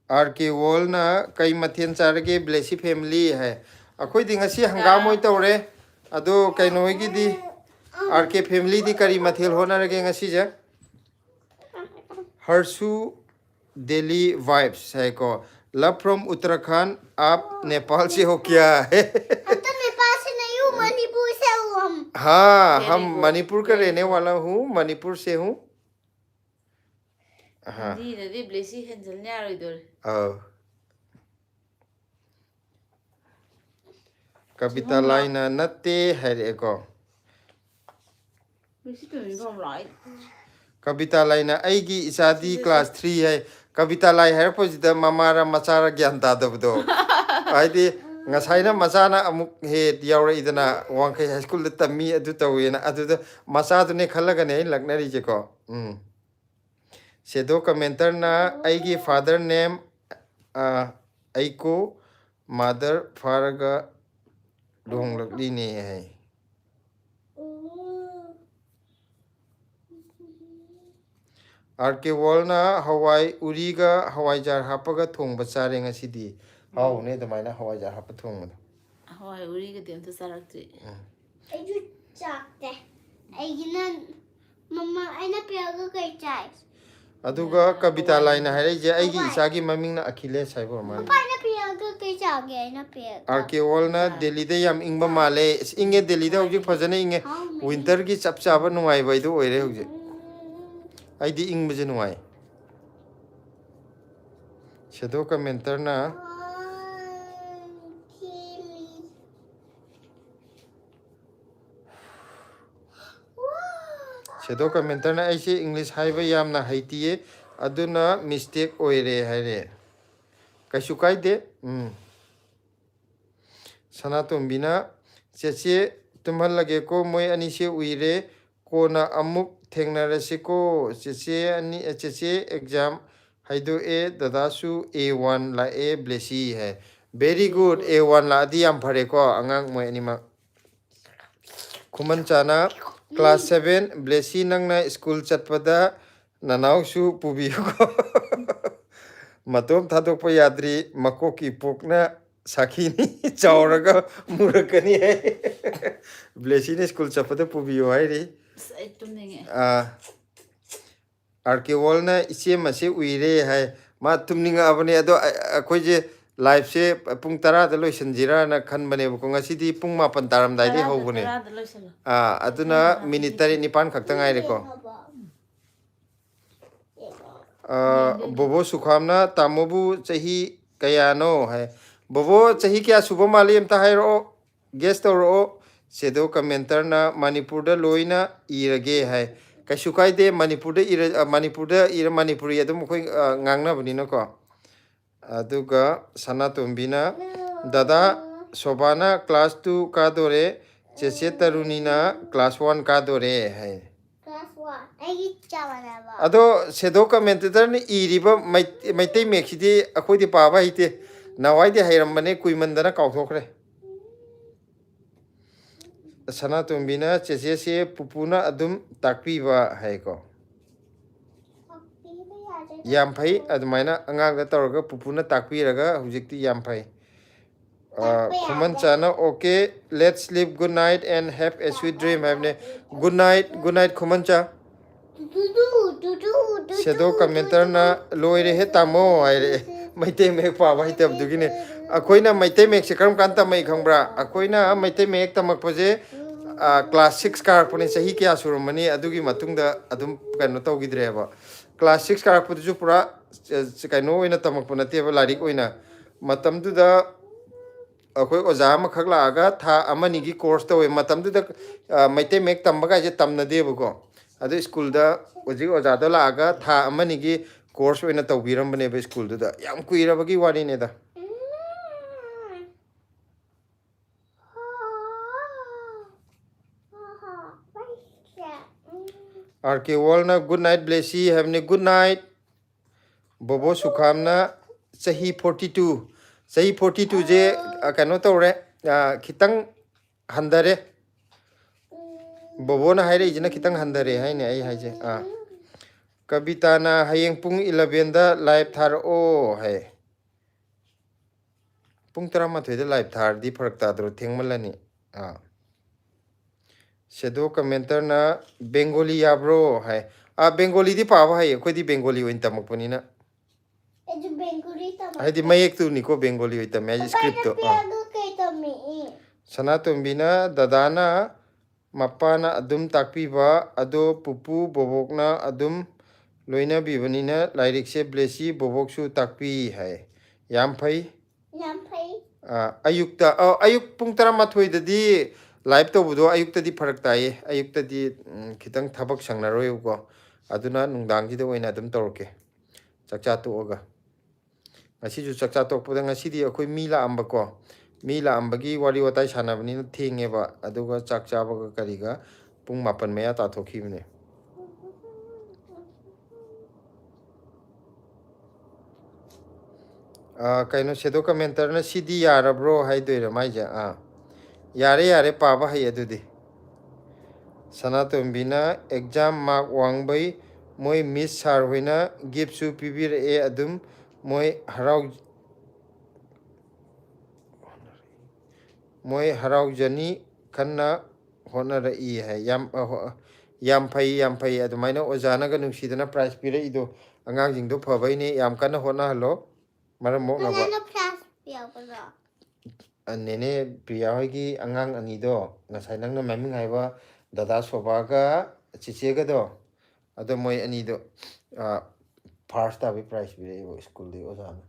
RK Wall na kai mathen charage blessy family hai akhoi ding asi hangam moi tawre ado kaino gi di RK family di kari mathel hona rage ngasi ja Harsu Delhi vibes hai ko love from Uttarakhand aap Nepal se ho kya hai तो नेपाल से नहीं हूँ मणिपुर से हूँ हम हाँ हम मणिपुर का रहने वाला हूँ मणिपुर से हूँ हाँ di blessy henjal nya roi dor कविता लाइन नत्ते है को blessy to mi phom lai कविता लाइन आईगी इसादी क्लास 3 है कविता लाई है पोजिदा ममारा मचारा ज्ञान तादबदो आइदि ngसाइना मचाना अमुक हे यावरे इदना वांखै हाई स्कूल द तमी अदु तवेना अदु मचा दुने खल्लगने लग्नरी जेको सेदो कमेंटर ना आईगी फादर नेम आईको मदर फारगा डोंग लगली ने है आरके वॉलना हवाई उरीगा हवाई जार हापगा थोंग बचारे ngasiदी हाउ ने दमाइना हवाई जार हाप थोंग मद hoi uri ga dem ta sarakti aiju chakte aigina mama aina pyaga kai chai aduga kabita laina haire je aigi isagi maming na Achilles haibo man Papai na piaga kay jage na piaga. Arkeol na Delhi de yam ingba male inge Delhi da hojik fajana inge winter gi chap chaba nungai bai do oire hojik aidi ing bje nungai shadow commenter na shadow commenter na aise English haiba yam na haitiye aduna mistake oire haire kaishu kaide Sanatombina cheche tumhal lage ko moi ani se uire ko na amuk thengnarase ko cheche ani cheche exam haido e dadasu A1 la e blessy hai very good A1 la di am phare ko angang moi ani ma khuman chana class 7 blessy nangna school chatpada nanau su pubi ko matom thadok pa yadri makoki pokna Sakini chauraga murakani hai blessy ne school chapata pubiyo hai ri arkeol na ise mase uire hai ma tumninga abane ado akhoi je live se pung 10 da loisanjira na khan bane ko ngasi di pung 9 taram dai de ho bune aduna minute 9 khakta ngai re ko bobo sukhamna tamobu chahi kayano hai bobo chahi kya suba mali amta hairo guest toro sedo commenter na manipur da loina irage hai kaishu kaide manipur da ira manipuri adum khoi ngangna bani na ko aduga Sanatombina dada sobana class 2 ka dore cheche tarunina class 1 ka dore hai ado sedo commenter ni iriba maitai mexidi akhoi di paba hite nawai di hairam bane kuimandana kauthokre Sanatombina cheche se pupuna adum takpiba hai ko yam phai adumaina angang da tawraga pupuna takpiraga hujikti yam phai khuman chana okay let's sleep good night and have a sweet dream havne good night khuman cha shadow commenter na loire he tamo aire maite me pa bai tab dugine akoina maite me se karam kan ta mai khangbra akoina maite me ek tamak pose class 6 kar pone sahi kya surumani adugi matungda adum kano tawgidre ba class 6 kar pode ju pura kaino oina tamak pona te ba larik oina matam du da akoi oja ma khakla aga tha amani gi course to matam du da maite me tamba ga je tamna de ko adu school da oji oja da la aga tha amani gi course oina tawbiram bane ba school da yam kuira bagi wani ne da arkeol na good night blessy have ne good night bobo sukhamna sahi 42 je kano tawre khitang handare bobo na haire ijina khitang handare haine ai haije kabita na hayeng pung 11 da live thar o hai pung 13 da live thar di pharak ta dro thengmalani shadow commenter na Bengali yabro hai Bengali di pa hai khoi di Bengali oin tamak pani na hai di mayek tu ni ko Bengali oi tam script to Sanatombina dadana mapana adum takpi ba ado pupu bobokna adum loina bibani na lairik se blessy bobok su takpi hai yam phai ayukta ayuk pung 12 da di live to budo ayukta di pharak tai ayukta di khitang thabak sangna roi ko aduna nungdang gi da oina adum torke chakcha to oga ngasi ju chakcha to puda ngasi di akoi mila amba ko mila amba gi wari watai sanabani na thenge ba aduga chakcha ba kariga pung 8 meya ta thokhi bne kaino shadow commenter na cd yara bro hai doira mai ja yare paba hai adudi Sanatombina exam mark wangbai moi miss sar hoina give su pibir e adum moi harau jani khanna honara I hai yam phai adumaina ojana ga nungsidana prize piraido angangsingdo phabaini yam kana hona halo maram mokna ba Banana plus piyaw nene priya hogi angang anido ngasai nangna maming haiba dada soba ga chiche ga do ado moi anido first tabi prize piraibo school di ojana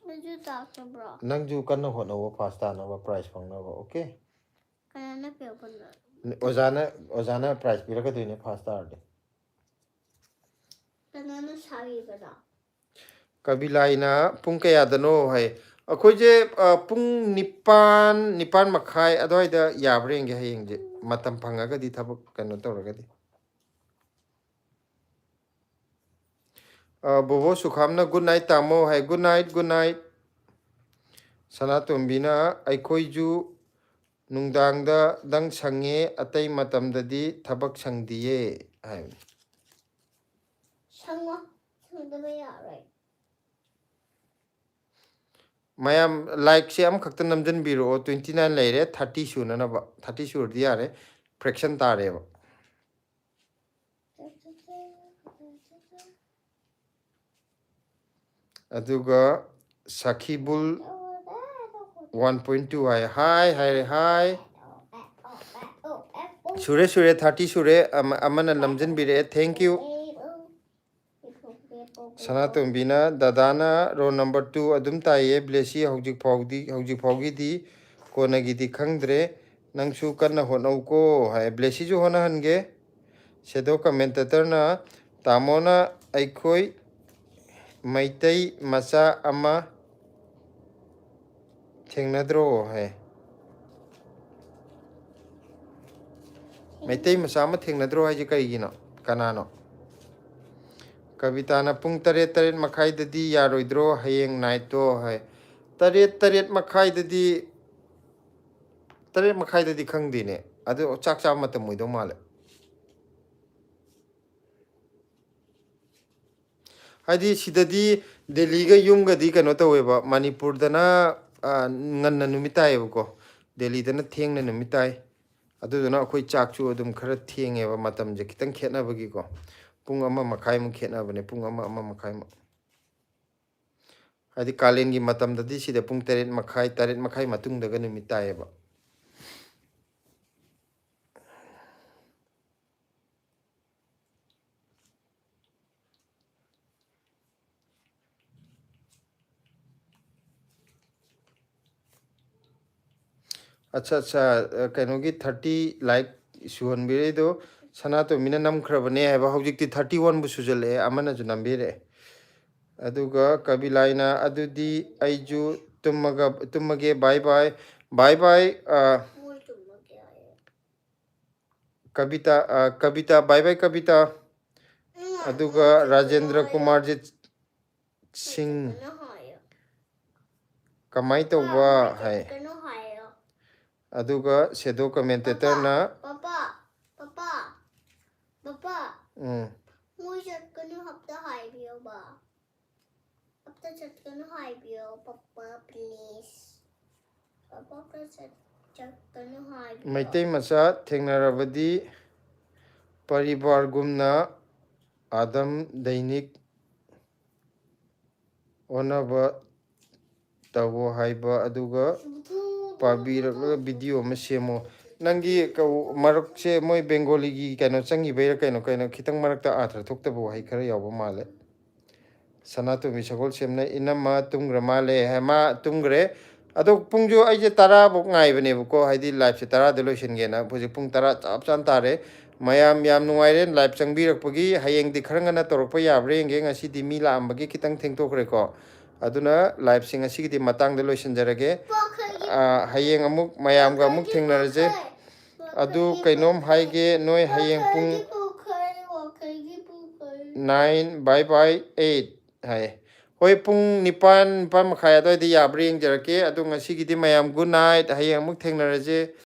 Naju bro. nangju kana hona wo first ta na ba prize phangna ba okay Banana piyaw ojana prize piraga doine first ta de Banana sabi bro. Kabilaina pung kaya dano hai akhoi je pung nipan makhai adoi da yabreng ge hayeng je matam phanga ga di thabak kano tawraga di bobo sukhamna good night tamo hai good night sana tombina aikhoi ju nungdang da dang sange atai matam da di thabak sangdiye hai Sangwa. Sangdaba yaray. mayam like se am khakta namjan biro 29 leire 30 su na ba 30 su di are fraction tare ba aduga sakhibul 1.2 hi sure 30 sure amana namjan bire thank you Sanatombina dadana row number 2 adum taiye blessy hojik phawgi di kona gi di khangdre nangsu kanna honau ko hai blessy ju hona hange sedo commentator na tamona aikhoi maitai macha ama thengnadro hai maitai macha ama thengnadro hai je kai gino kanano Kavita na pung taret makai dadi yaroidro hayeng night to hai taret makai dadi khangdi ne adu chak cha matam moido male hadi sidadi delhi ga yum ga di kano taweba manipur dana nganna numitai ko delhi dana thengna numitai adu dana khoi chak chu adum khara thengeba matam je kitang khena bagi ko pung ama makai mu khena bane pung ama makai mu hadi kalen gi matam dadi sida pung taret makai matung daga numitai ba अच्छा कहोगी 30 like सुहनबीरे दो सना तो मिना नमख्रबने है हौजिकती 31 बु सुजले अमना जु नंबीरे अदुगा कबिलाइना अदुदी आइजु तुमगे bye कविता bye कविता अदुगा राजेंद्र कुमार जी सिंह कमाई तो है aduga sedo commentator na papa mui chat kanu hapta hai biyo ba hapta chat kanu hai biyo papa please papa chat kanu hai biyo maitai macha thengnarabadi paribar gumna adam dainik onaba tawo haiba aduga पाबीरक video में सेमो नंगी मरक से मोय Bengali की कनो चंगी बेर कनो खितंग मरक आथर थोक्तबो हाई खर यावो माले सनातो मी सगोल सेमना इनमा तुंग्र माले है मा तुंग्रे अदो पुंजो आइजे तारा बो ngaibने बको हाइदी लाइफ से तारा दे लोइसन गेना पुजे पुंग तारा चाप चान तारे मयाम याम नुवाइरे लाइफ चंगबिरकपगी हयेंग दि खरंगना तोरप याब्रे ngeng asi di mi laambagi kitang thengtokre ko aduna live sing asi di matang de loisan jarage hayeng amuk mayam ga amuk thengnarje adu kainom haige noi hayeng pung 9 bye 8 hai hoi pung nipan makhaya doi di yabring jarake adu ngasi gi di mayam good night hayeng amuk thengnarje